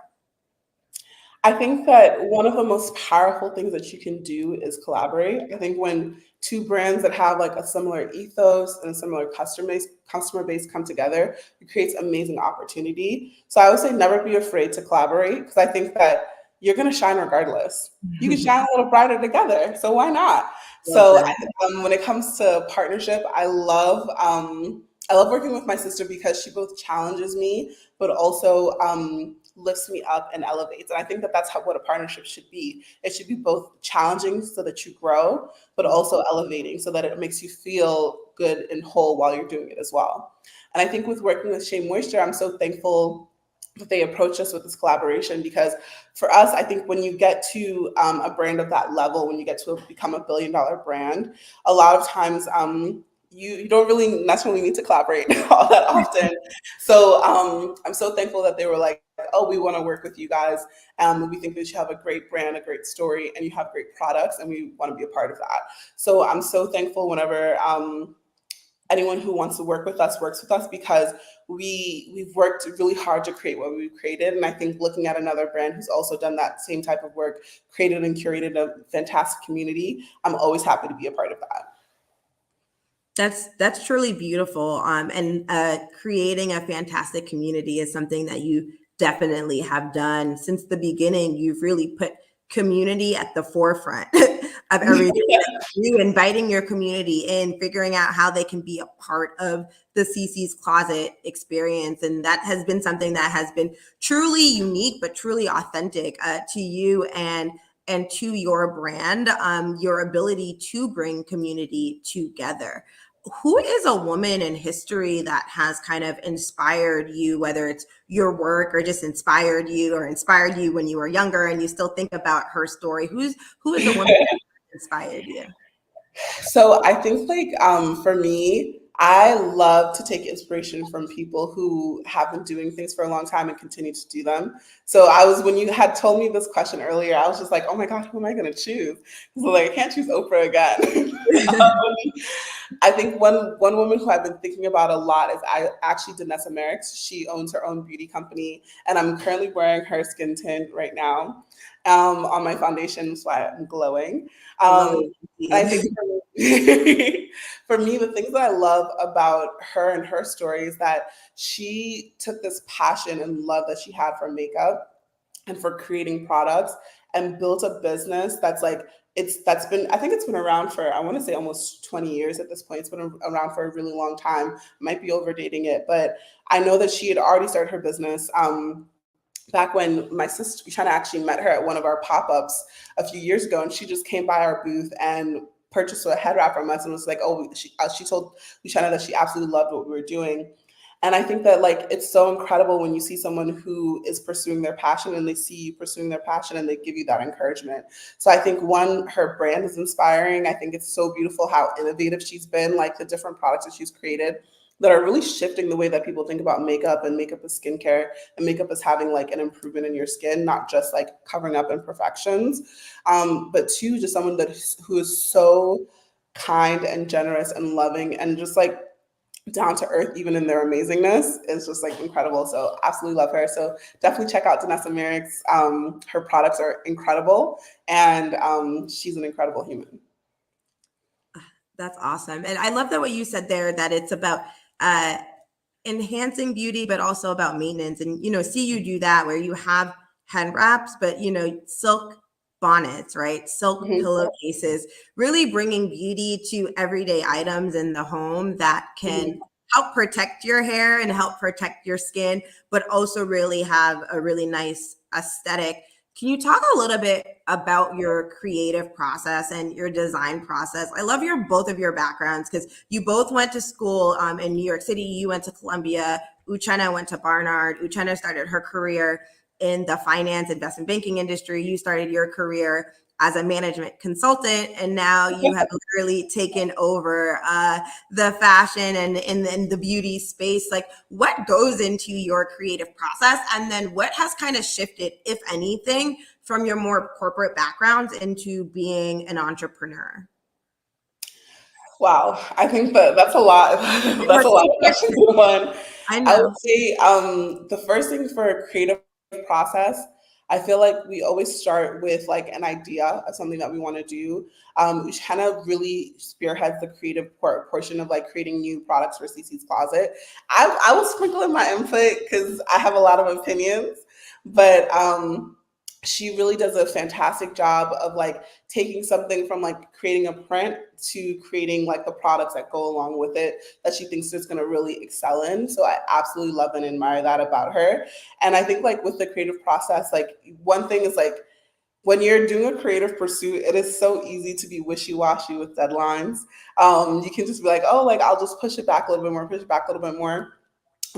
I think that one of the most powerful things that you can do is collaborate. I think when two brands that have like a similar ethos and a similar customer base come together, it creates amazing opportunity. So I would say never be afraid to collaborate, because I think that you're going to shine regardless. You can shine a little brighter together. So why not? So when it comes to partnership, I love working with my sister because she both challenges me, but also lifts me up and elevates. And I think that that's what a partnership should be. It should be both challenging so that you grow, but also elevating so that it makes you feel good and whole while you're doing it as well. And I think with working with Shea Moisture, I'm so thankful that they approached us with this collaboration, because for us, I think when you get to a brand of that level, when you get to become $1 billion brand, a lot of times you don't really necessarily need to collaborate all that often. So I'm so thankful that they were like, oh, we want to work with you guys. We think that you have a great brand, a great story, and you have great products, and we want to be a part of that. So I'm so thankful whenever anyone who wants to work with us works with us, because we've worked really hard to create what we've created. And I think looking at another brand who's also done that same type of work, created and curated a fantastic community, I'm always happy to be a part of that. That's truly beautiful. And creating a fantastic community is something that you definitely have done since the beginning. You've really put community at the forefront of everything that you do, inviting your community in, figuring out how they can be a part of the CeeCee's Closet experience. And that has been something that has been truly unique, but truly authentic to you and to your brand, your ability to bring community together. Who is a woman in history that has kind of inspired you, whether it's your work or just inspired you when you were younger and you still think about her story? Who is a woman that inspired you? So I think for me, I love to take inspiration from people who have been doing things for a long time and continue to do them. So when you had told me this question earlier, I was just like, oh my God, who am I going to choose? So I can't choose Oprah again. I think one woman who I've been thinking about a lot is actually Danessa Merrick's. She owns her own beauty company, and I'm currently wearing her skin tint right now on my foundation, that's why I'm glowing. I think for me, the things that I love about her and her story is that she took this passion and love that she had for makeup and for creating products and built a business I think it's been around for, I want to say almost 20 years at this point. It's been around for a really long time. Might be overdating it, but I know that she had already started her business back when my sister Chioma actually met her at one of our pop-ups a few years ago, and she just came by our booth and purchased a head wrap from us and was like, oh, she told Chioma that she absolutely loved what we were doing. And I think that it's so incredible when you see someone who is pursuing their passion and they see you pursuing their passion and they give you that encouragement. So I think her brand is inspiring. I think it's so beautiful how innovative she's been, like the different products that she's created that are really shifting the way that people think about makeup and makeup as skincare and makeup as having an improvement in your skin, not just covering up imperfections, but two, just someone who is so kind and generous and loving and just down to earth, even in their amazingness, is just incredible. So absolutely love her. So definitely check out Danessa Merrick's. Her products are incredible, and she's an incredible human. That's awesome. And I love that what you said there, that it's about enhancing beauty, but also about maintenance. And, see you do that where you have head wraps, but, silk bonnets, right? Silk pillowcases, really bringing beauty to everyday items in the home that can help protect your hair and help protect your skin, but also really have a really nice aesthetic. Can you talk a little bit about your creative process and your design process? I love both of your backgrounds because you both went to school in New York City. You went to Columbia. Uchenna went to Barnard. Uchenna started her career in the finance investment banking industry. You started your career as a management consultant, and now you have literally taken over the fashion and the beauty space. Like, what goes into your creative process, and then what has kind of shifted, if anything, from your more corporate background into being an entrepreneur? Wow, I think that's a lot. That's a lot of questions in one. I I would know. say the first thing for a creative process, I feel like we always start with like an idea of something that we want to do, which kind of really spearheads the creative portion of like creating new products for CeeCee's Closet. I will sprinkle in my input because I have a lot of opinions, but she really does a fantastic job of like taking something from like creating a print to creating like the products that go along with it that she thinks is going to really excel in. So I absolutely love and admire that about her. And I think like with the creative process, like one thing is like when you're doing a creative pursuit, it is so easy to be wishy-washy with deadlines. You can just be like, oh, like I'll just push it back a little bit more, push it back a little bit more.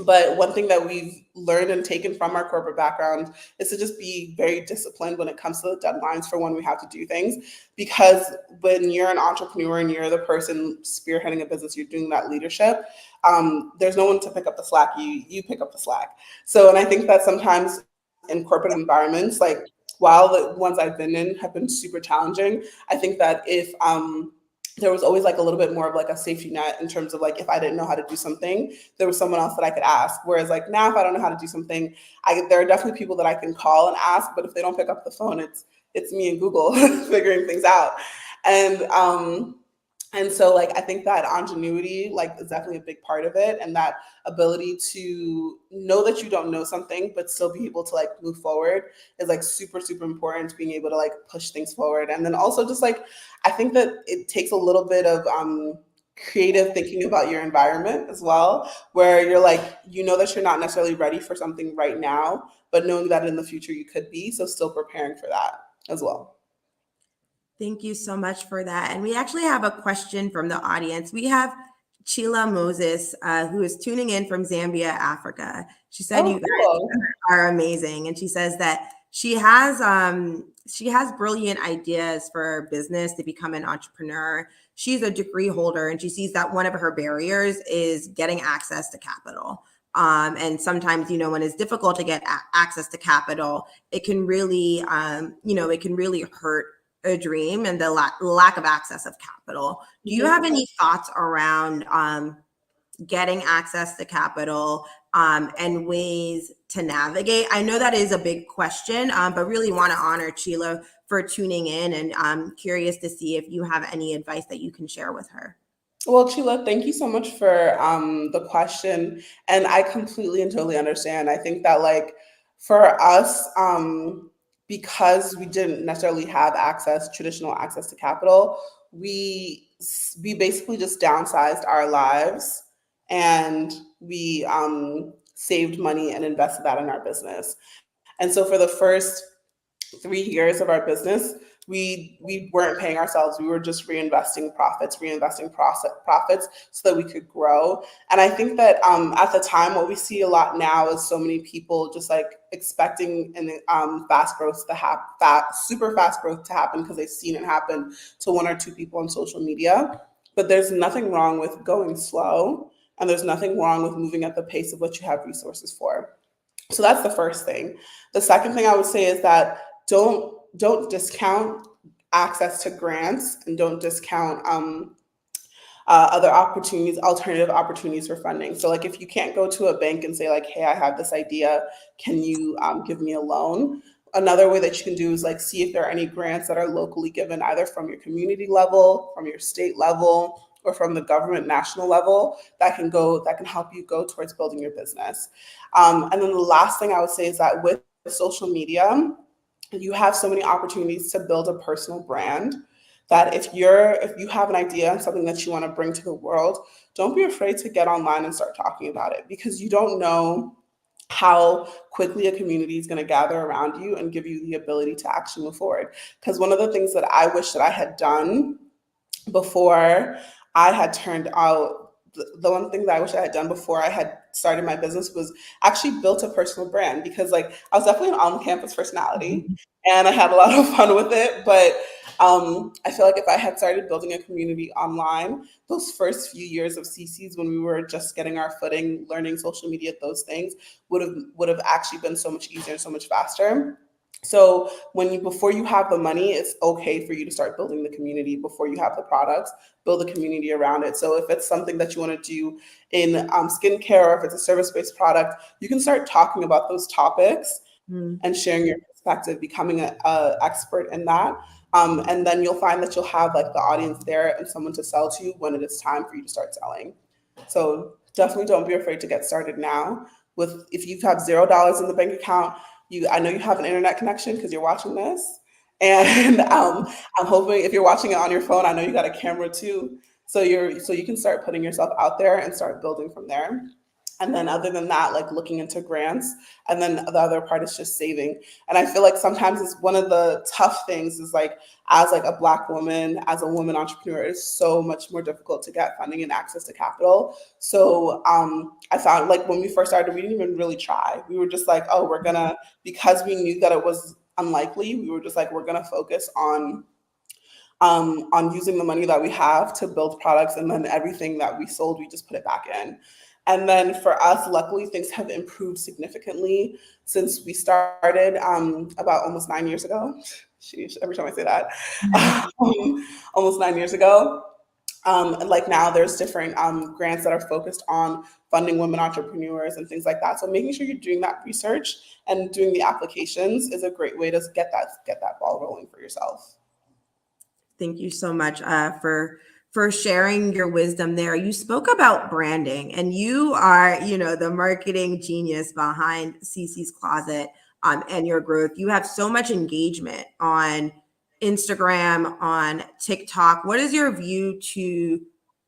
But one thing that we've learned and taken from our corporate background is to just be very disciplined when it comes to the deadlines for when we have to do things. Because when you're an entrepreneur and you're the person spearheading a business, you're doing that leadership. There's no one to pick up the slack. You pick up the slack. So, and I think that sometimes in corporate environments, like while the ones I've been in have been super challenging, I think that if there was always like a little bit more of like a safety net in terms of like if I didn't know how to do something, there was someone else that I could ask. Whereas like now, if I don't know how to do something, there are definitely people that I can call and ask. But if they don't pick up the phone, it's me and Google figuring things out. And so like I think that ingenuity like is definitely a big part of it, and that ability to know that you don't know something but still be able to like move forward is like super super important to being able to like push things forward. And then also just like I think that it takes a little bit of creative thinking about your environment as well, where you're like, you know that you're not necessarily ready for something right now, but knowing that in the future you could be, so still preparing for that as well. Thank you so much for that. And we actually have a question from the audience. We have Chila Moses, who is tuning in from Zambia, Africa. She said, Oh, "You cool. guys are amazing," and she says that she has brilliant ideas for business to become an entrepreneur. She's a degree holder, and she sees that one of her barriers is getting access to capital. And sometimes, you know, when it's difficult to get access to capital, it can really, it can really hurt a dream and the lack of access of capital. Do you have any thoughts around getting access to capital and ways to navigate? I know that is a big question, but really want to honor Chila for tuning in, and I'm curious to see if you have any advice that you can share with her. Well, Chila, thank you so much for the question. And I completely and totally understand. I think that like for us, because we didn't necessarily have traditional access to capital, we basically just downsized our lives, and we saved money and invested that in our business. And so for the first 3 years of our business, we weren't paying ourselves. We were just reinvesting profits so that we could grow. And I think that at the time, what we see a lot now is so many people just like expecting an super fast growth to happen because they've seen it happen to one or two people on social media. But there's nothing wrong with going slow, and there's nothing wrong with moving at the pace of what you have resources for. So that's the first thing. The second thing I would say is that don't discount access to grants, and don't discount other alternative opportunities for funding. So like if you can't go to a bank and say like, hey, I have this idea, can you give me a loan? Another way that you can do is like see if there are any grants that are locally given, either from your community level, from your state level, or from the government national level, that can help you go towards building your business. And then the last thing I would say is that with social media, you have so many opportunities to build a personal brand, that if you have an idea and something that you want to bring to the world, don't be afraid to get online and start talking about it, because you don't know how quickly a community is going to gather around you and give you the ability to actually move forward. Because one of the things that I wish that I had done before I had turned out, the one thing that I wish I had done before I had started my business was actually built a personal brand, because like I was definitely an on-campus personality, and I had a lot of fun with it. But I feel like if I had started building a community online, those first few years of CeeCee's when we were just getting our footing, learning social media, those things would have actually been so much easier and so much faster. So before you have the money, it's okay for you to start building the community. Before you have the products, build a community around it. So if it's something that you want to do in skincare, or if it's a service-based product, you can start talking about those topics and sharing your perspective, becoming a expert in that. And then you'll find that you'll have like the audience there and someone to sell to when it is time for you to start selling. So definitely don't be afraid to get started now. If you have $0 in the bank account, I know you have an internet connection because you're watching this. And I'm hoping if you're watching it on your phone, I know you got a camera too. So you can start putting yourself out there and start building from there. And then other than that, like looking into grants. And then the other part is just saving. And I feel like sometimes it's one of the tough things is like, as like a Black woman, as a woman entrepreneur, it's so much more difficult to get funding and access to capital. So I found like when we first started, we didn't even really try. We were just like, oh, because we knew that it was unlikely, we were just like, we're gonna focus on using the money that we have to build products, and then everything that we sold, we just put it back in. And then for us, luckily, things have improved significantly since we started about almost 9 years ago. Sheesh, every time I say that, almost 9 years ago. And like now there's different grants that are focused on funding women entrepreneurs and things like that. So making sure you're doing that research and doing the applications is a great way to get that ball rolling for yourself. Thank you so much for sharing your wisdom there. You spoke about branding, and you are, the marketing genius behind CeeCee's Closet and your growth. You have so much engagement on Instagram, on TikTok. What is your view to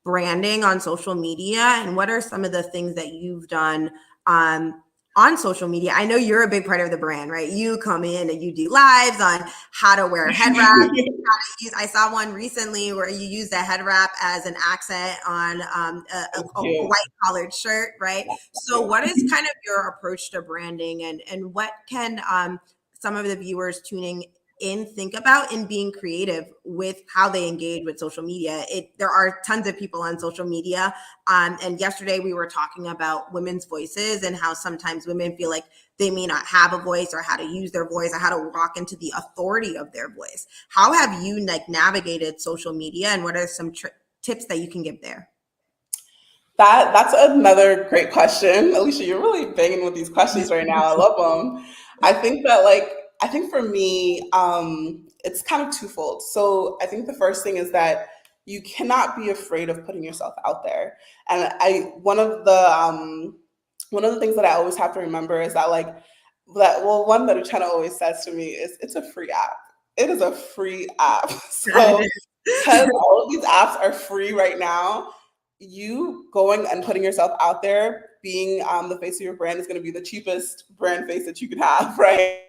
branding on social media, and what are some of the things that you've done on social media? I know you're a big part of the brand, right? You come in and you do lives on how to wear head wrap. I saw one recently where you used a head wrap as an accent on a white collared shirt, right? So what is kind of your approach to branding, and what can some of the viewers tuning in think about in being creative with how they engage with social media? There are tons of people on social media. And yesterday we were talking about women's voices and how sometimes women feel like they may not have a voice, or how to use their voice, or how to walk into the authority of their voice. How have you navigated social media, and what are some tips that you can give there? That's another great question. Alicia, you're really banging with these questions right now. I love them. I think for me, it's kind of twofold. So I think the first thing is that you cannot be afraid of putting yourself out there. And one of the things that I always have to remember is that one that Uchenna always says to me is, it's a free app. It is a free app. So because all of these apps are free right now, you going and putting yourself out there, being the face of your brand, is going to be the cheapest brand face that you can have, right?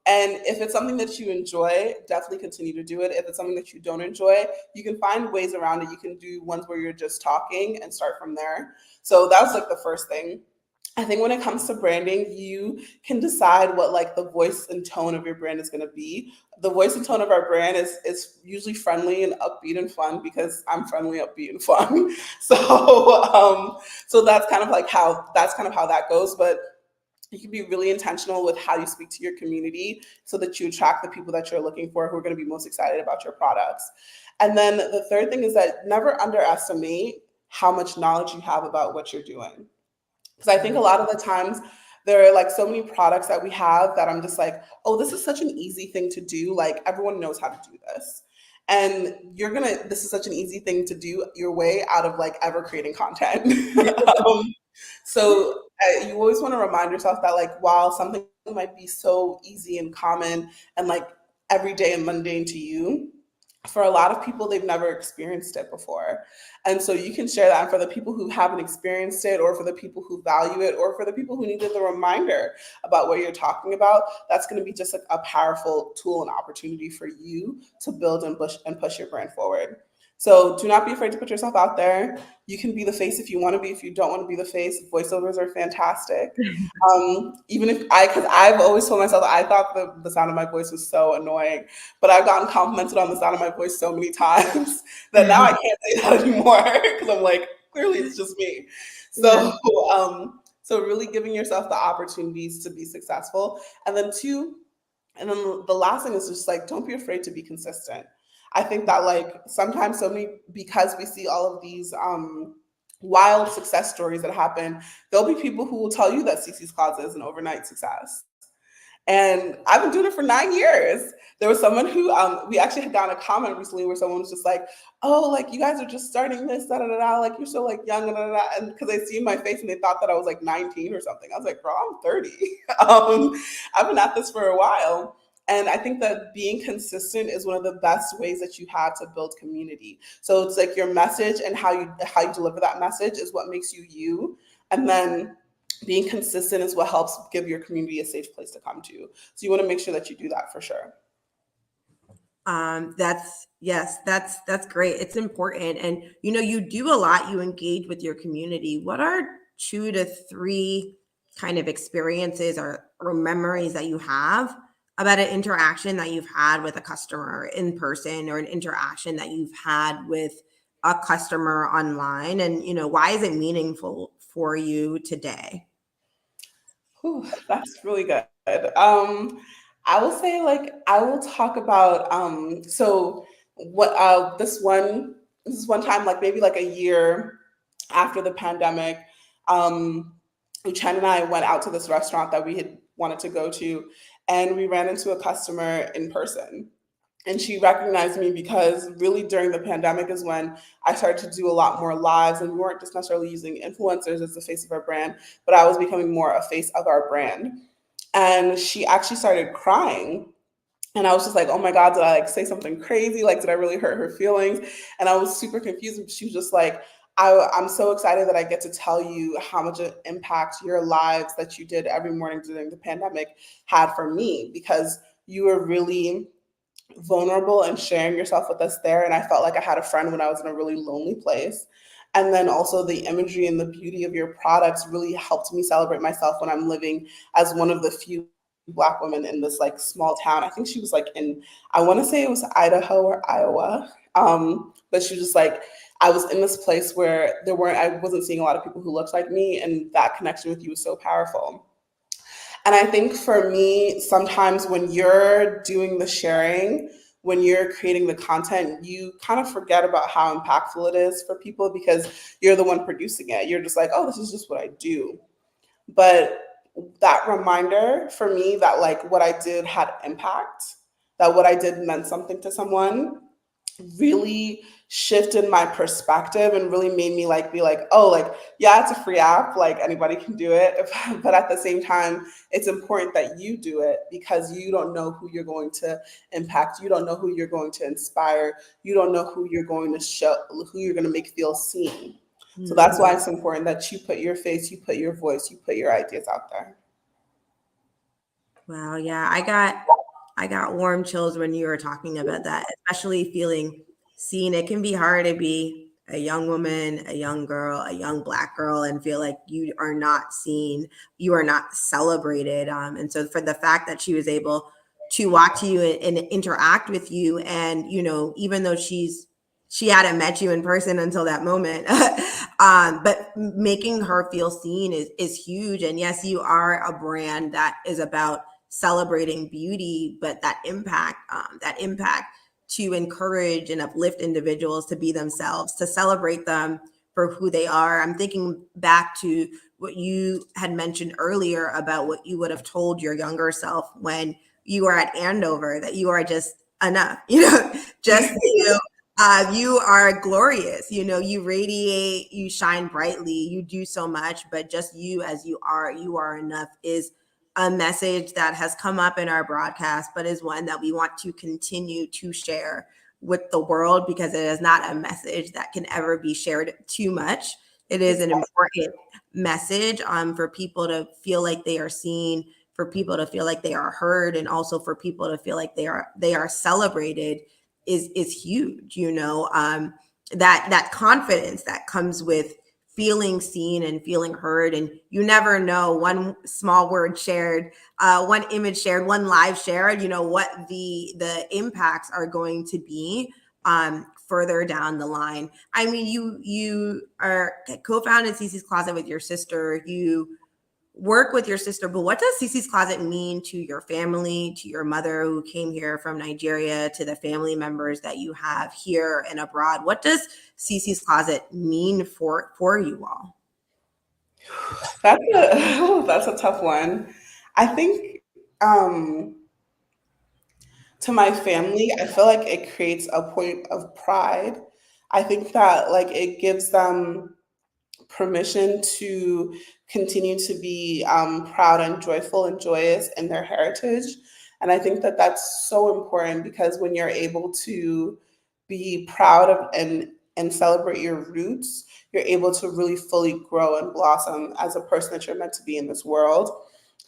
And if it's something that you enjoy, definitely continue to do it. If it's something that you don't enjoy, you can find ways around it. You can do ones where you're just talking and start from there. So that's like the first thing. I think when it comes to branding, you can decide what like the voice and tone of your brand is going to be. The voice and tone of our brand is usually friendly and upbeat and fun, because I'm friendly, upbeat, and fun. So that's kind of how that goes. But you can be really intentional with how you speak to your community so that you attract the people that you're looking for, who are going to be most excited about your products. And then the third thing is that never underestimate how much knowledge you have about what you're doing. Because I think a lot of the times there are like so many products that we have that I'm just like, oh, this is such an easy thing to do. Like everyone knows how to do this. And this is such an easy thing to do your way out of like ever creating content. So you always want to remind yourself that like, while something might be so easy and common and like everyday and mundane to you, for a lot of people, they've never experienced it before. And so you can share that. And for the people who haven't experienced it, or for the people who value it, or for the people who needed the reminder about what you're talking about, that's going to be just like a powerful tool and opportunity for you to build and push your brand forward. So do not be afraid to put yourself out there. You can be the face if you want to be. If you don't want to be the face, voiceovers are fantastic. Even if because I've always told myself that I thought the sound of my voice was so annoying, but I've gotten complimented on the sound of my voice so many times that now I can't say that anymore because I'm like, clearly it's just me. So, so really giving yourself the opportunities to be successful, and then the last thing is just like, don't be afraid to be consistent. I think that like sometimes because we see all of these wild success stories that happen, there'll be people who will tell you that CeeCee's Closet is an overnight success. And I've been doing it for 9 years. There was someone who we actually had gotten a comment recently where someone was just like, "Oh, like you guys are just starting this, da da da da. Like you're so like young, da da da." And because they see my face and they thought that I was like 19 or something. I was like, "Bro, I'm 30. I've been at this for a while." And I think that being consistent is one of the best ways that you have to build community. So it's like your message and how you deliver that message is what makes you you. And then being consistent is what helps give your community a safe place to come to. So you want to make sure that you do that for sure. That's great. It's important. And you do a lot, you engage with your community. What are 2 to 3 kind of experiences or memories that you have about an interaction that you've had with a customer in person, or an interaction that you've had with a customer online? And why is it meaningful for you today? Whew, that's really good. I will say, like, I will talk about so what this is one time, like maybe like a year after the pandemic, Chen and I went out to this restaurant that we had wanted to go to, and we ran into a customer in person. And she recognized me because really during the pandemic is when I started to do a lot more lives, and we weren't just necessarily using influencers as the face of our brand, but I was becoming more a face of our brand. And she actually started crying. And I was just like, oh my God, did I like say something crazy? Like, did I really hurt her feelings? And I was super confused. She was just like, I'm so excited that I get to tell you how much impact your lives that you did every morning during the pandemic had for me, because you were really vulnerable and sharing yourself with us there. And I felt like I had a friend when I was in a really lonely place. And then also the imagery and the beauty of your products really helped me celebrate myself when I'm living as one of the few Black women in this like small town. I think she was like I want to say it was Idaho or Iowa. But she was just like, I was in this place where I wasn't seeing a lot of people who looked like me, and that connection with you was so powerful. And I think for me, sometimes when you're doing the sharing, when you're creating the content, you kind of forget about how impactful it is for people because you're the one producing it. You're just like, oh, this is just what I do. But that reminder for me that like what I did had impact, that what I did meant something to someone, really shifted my perspective and really made me like be like, oh, like, yeah, it's a free app, like anybody can do it. But at the same time, it's important that you do it because you don't know who you're going to impact. You don't know who you're going to inspire. You don't know who you're going to who you're going to make feel seen. So that's why it's important that you put your face, you put your voice, you put your ideas out there. Wow, yeah, I got warm chills when you were talking about that, especially feeling seen. It can be hard to be a young woman, a young girl, a young Black girl, and feel like you are not seen, you are not celebrated. And so for the fact that she was able to walk to you and interact with you, and even though she hadn't met you in person until that moment, but making her feel seen is huge. And yes, you are a brand that is about celebrating beauty, but that impact to encourage and uplift individuals to be themselves, to celebrate them for who they are. I'm thinking back to what you had mentioned earlier about what you would have told your younger self when you were at Andover, that you are just enough, just you are glorious, you radiate, you shine brightly, you do so much, but just you as you are enough is a message that has come up in our broadcast, but is one that we want to continue to share with the world, because it is not a message that can ever be shared too much. It is an important message for people to feel like they are seen, for people to feel like they are heard, and also for people to feel like they are celebrated is huge. that confidence that comes with feeling seen and feeling heard. And you never know, one small word shared, one image shared, one live shared, what the impacts are going to be further down the line. I mean, you are co-founded CeeCee's Closet with your sister. You work with your sister, but what does CeeCee's Closet mean to your family, to your mother who came here from Nigeria, to the family members that you have here and abroad? What does CeeCee's Closet mean for you all? That's a tough one. I think to my family, I feel like it creates a point of pride. I think that like it gives them permission to continue to be proud and joyful and joyous in their heritage. And I think that that's so important because when you're able to be proud of and celebrate your roots, you're able to really fully grow and blossom as a person that you're meant to be in this world.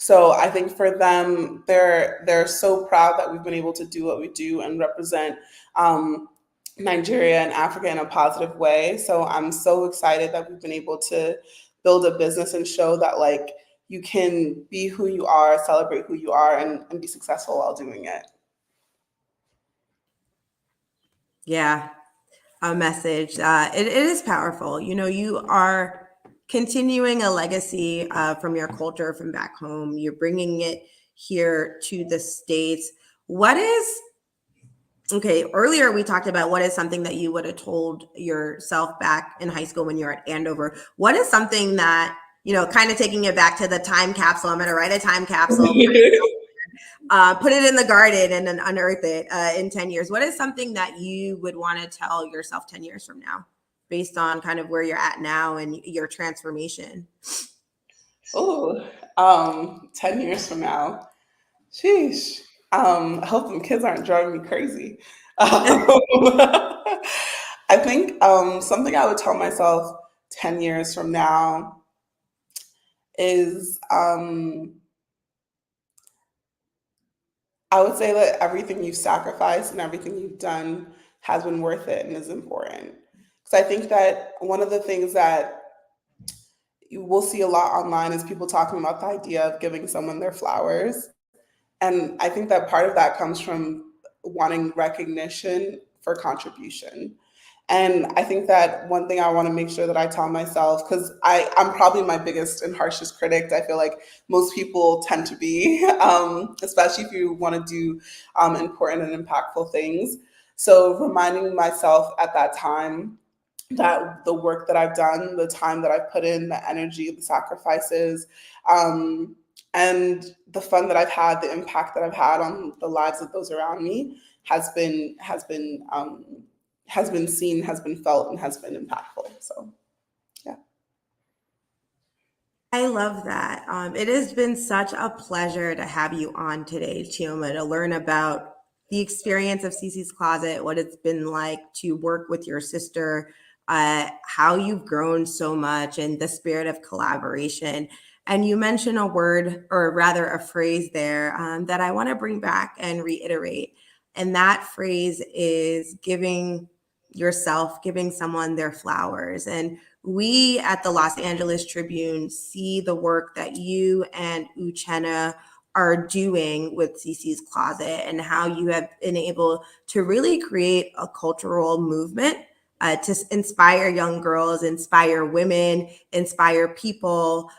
So I think for them, they're so proud that we've been able to do what we do and represent Nigeria and Africa in a positive way. So I'm so excited that we've been able to build a business and show that like you can be who you are, celebrate who you are, and be successful while doing it. Yeah, a message. It is powerful. You are continuing a legacy from your culture from back home. You're bringing it here to the States. Okay, earlier we talked about what is something that you would have told yourself back in high school when you were at Andover. What is something that, kind of taking it back to the time capsule, I'm going to write a time capsule, put it in the garden and then unearth it in 10 years. What is something that you would want to tell yourself 10 years from now based on kind of where you're at now and your transformation? Oh, 10 years from now. Sheesh. I hope them kids aren't driving me crazy. I think something I would tell myself 10 years from now is I would say that everything you've sacrificed and everything you've done has been worth it and is important. Because I think that one of the things that you will see a lot online is people talking about the idea of giving someone their flowers. And I think that part of that comes from wanting recognition for contribution. And I think that one thing I want to make sure that I tell myself, because I'm probably my biggest and harshest critic. I feel like most people tend to be, especially if you want to do important and impactful things. So reminding myself at that time that the work that I've done, the time that I've put in, the energy, the sacrifices, and the fun that I've had, the impact that I've had on the lives of those around me has been seen, has been felt, and has been impactful. So, yeah. I love that. It has been such a pleasure to have you on today, Chioma, to learn about the experience of CeeCee's Closet, what it's been like to work with your sister, how you've grown so much, and the spirit of collaboration. And you mentioned a word, or rather a phrase there, that I want to bring back and reiterate. And that phrase is giving someone their flowers. And we at the Los Angeles Tribune see the work that you and Uchenna are doing with CeeCee's Closet and how you have been able to really create a cultural movement to inspire young girls, inspire women, inspire people,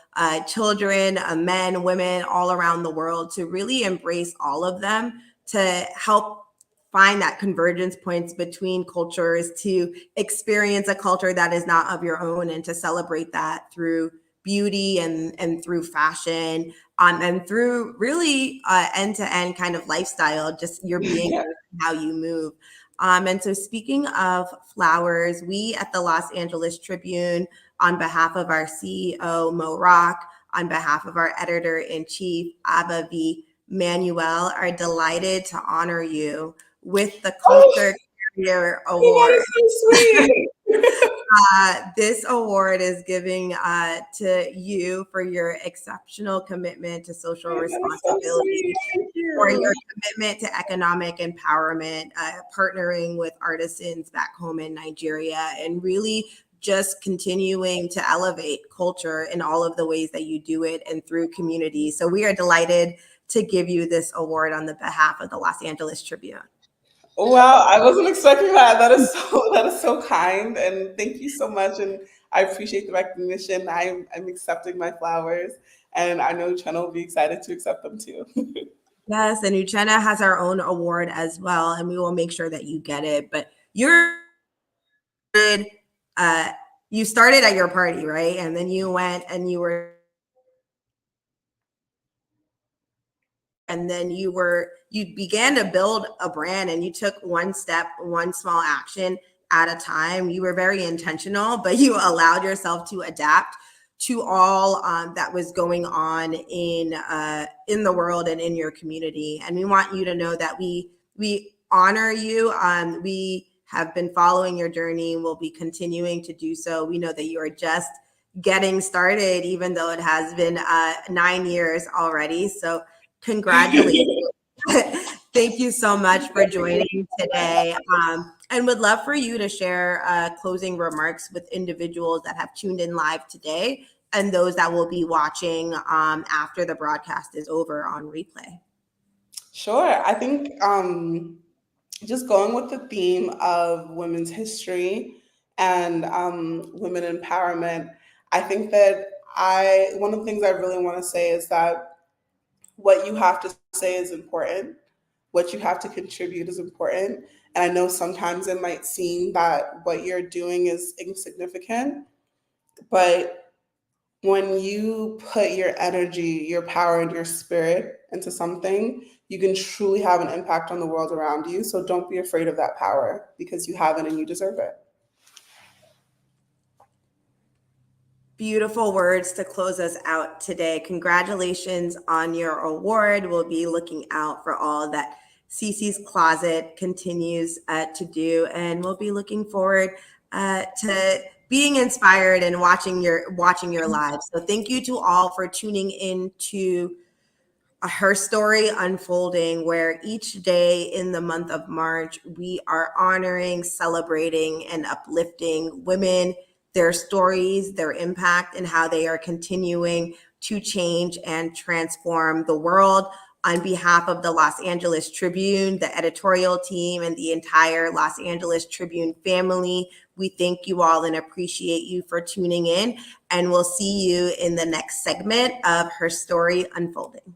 children, men, women all around the world, to really embrace all of them, to help find that convergence points between cultures, to experience a culture that is not of your own, and to celebrate that through beauty and through fashion, and through really end-to-end kind of lifestyle, just your being, how you move. And so speaking of flowers, we at the Los Angeles Tribune, on behalf of our CEO, Mo Rock, on behalf of our editor-in-chief, Ava V. Manuel, are delighted to honor you with the Culture Career Award. Oh, that is so sweet. This award is giving to you for your exceptional commitment to social responsibility, Thank for you. your commitment to economic empowerment, partnering with artisans back home in Nigeria, and really just continuing to elevate culture in all of the ways that you do it and through community. So we are delighted to give you this award on the behalf of the Los Angeles Tribune. Wow, I wasn't expecting that. That is so kind, and thank you so much. And I appreciate the recognition. I'm accepting my flowers, and I know Chena will be excited to accept them too. Yes, and Uchenna has our own award as well, and we will make sure that you get it. But uh, you started at your party, right? And then you went and you began to build a brand, and you took one step, one small action at a time. You were very intentional, but you allowed yourself to adapt to all that was going on in the world and in your community. And we want you to know that we honor you. We have been following your journey and will be continuing to do so. We know that you are just getting started, even though it has been 9 years already. So congratulations. Thank you so much for joining today. And would love for you to share closing remarks with individuals that have tuned in live today and those that will be watching after the broadcast is over on replay. Sure. I think just going with the theme of women's history and women empowerment, I think that one of the things I really want to say is that what you have to say is important. What you have to contribute is important. And I know sometimes it might seem that what you're doing is insignificant, but when you put your energy, your power, and your spirit into something, you can truly have an impact on the world around you. So don't be afraid of that power because you have it and you deserve it. Beautiful words to close us out today. Congratulations on your award. We'll be looking out for all that CeeCee's Closet continues to do, and we'll be looking forward to being inspired and watching your lives. So thank you to all for tuning in to Her Story Unfolding, where each day in the month of March, we are honoring, celebrating, and uplifting women, their stories, their impact, and how they are continuing to change and transform the world. On behalf of the Los Angeles Tribune, the editorial team, and the entire Los Angeles Tribune family, we thank you all and appreciate you for tuning in. And we'll see you in the next segment of Her Story Unfolding.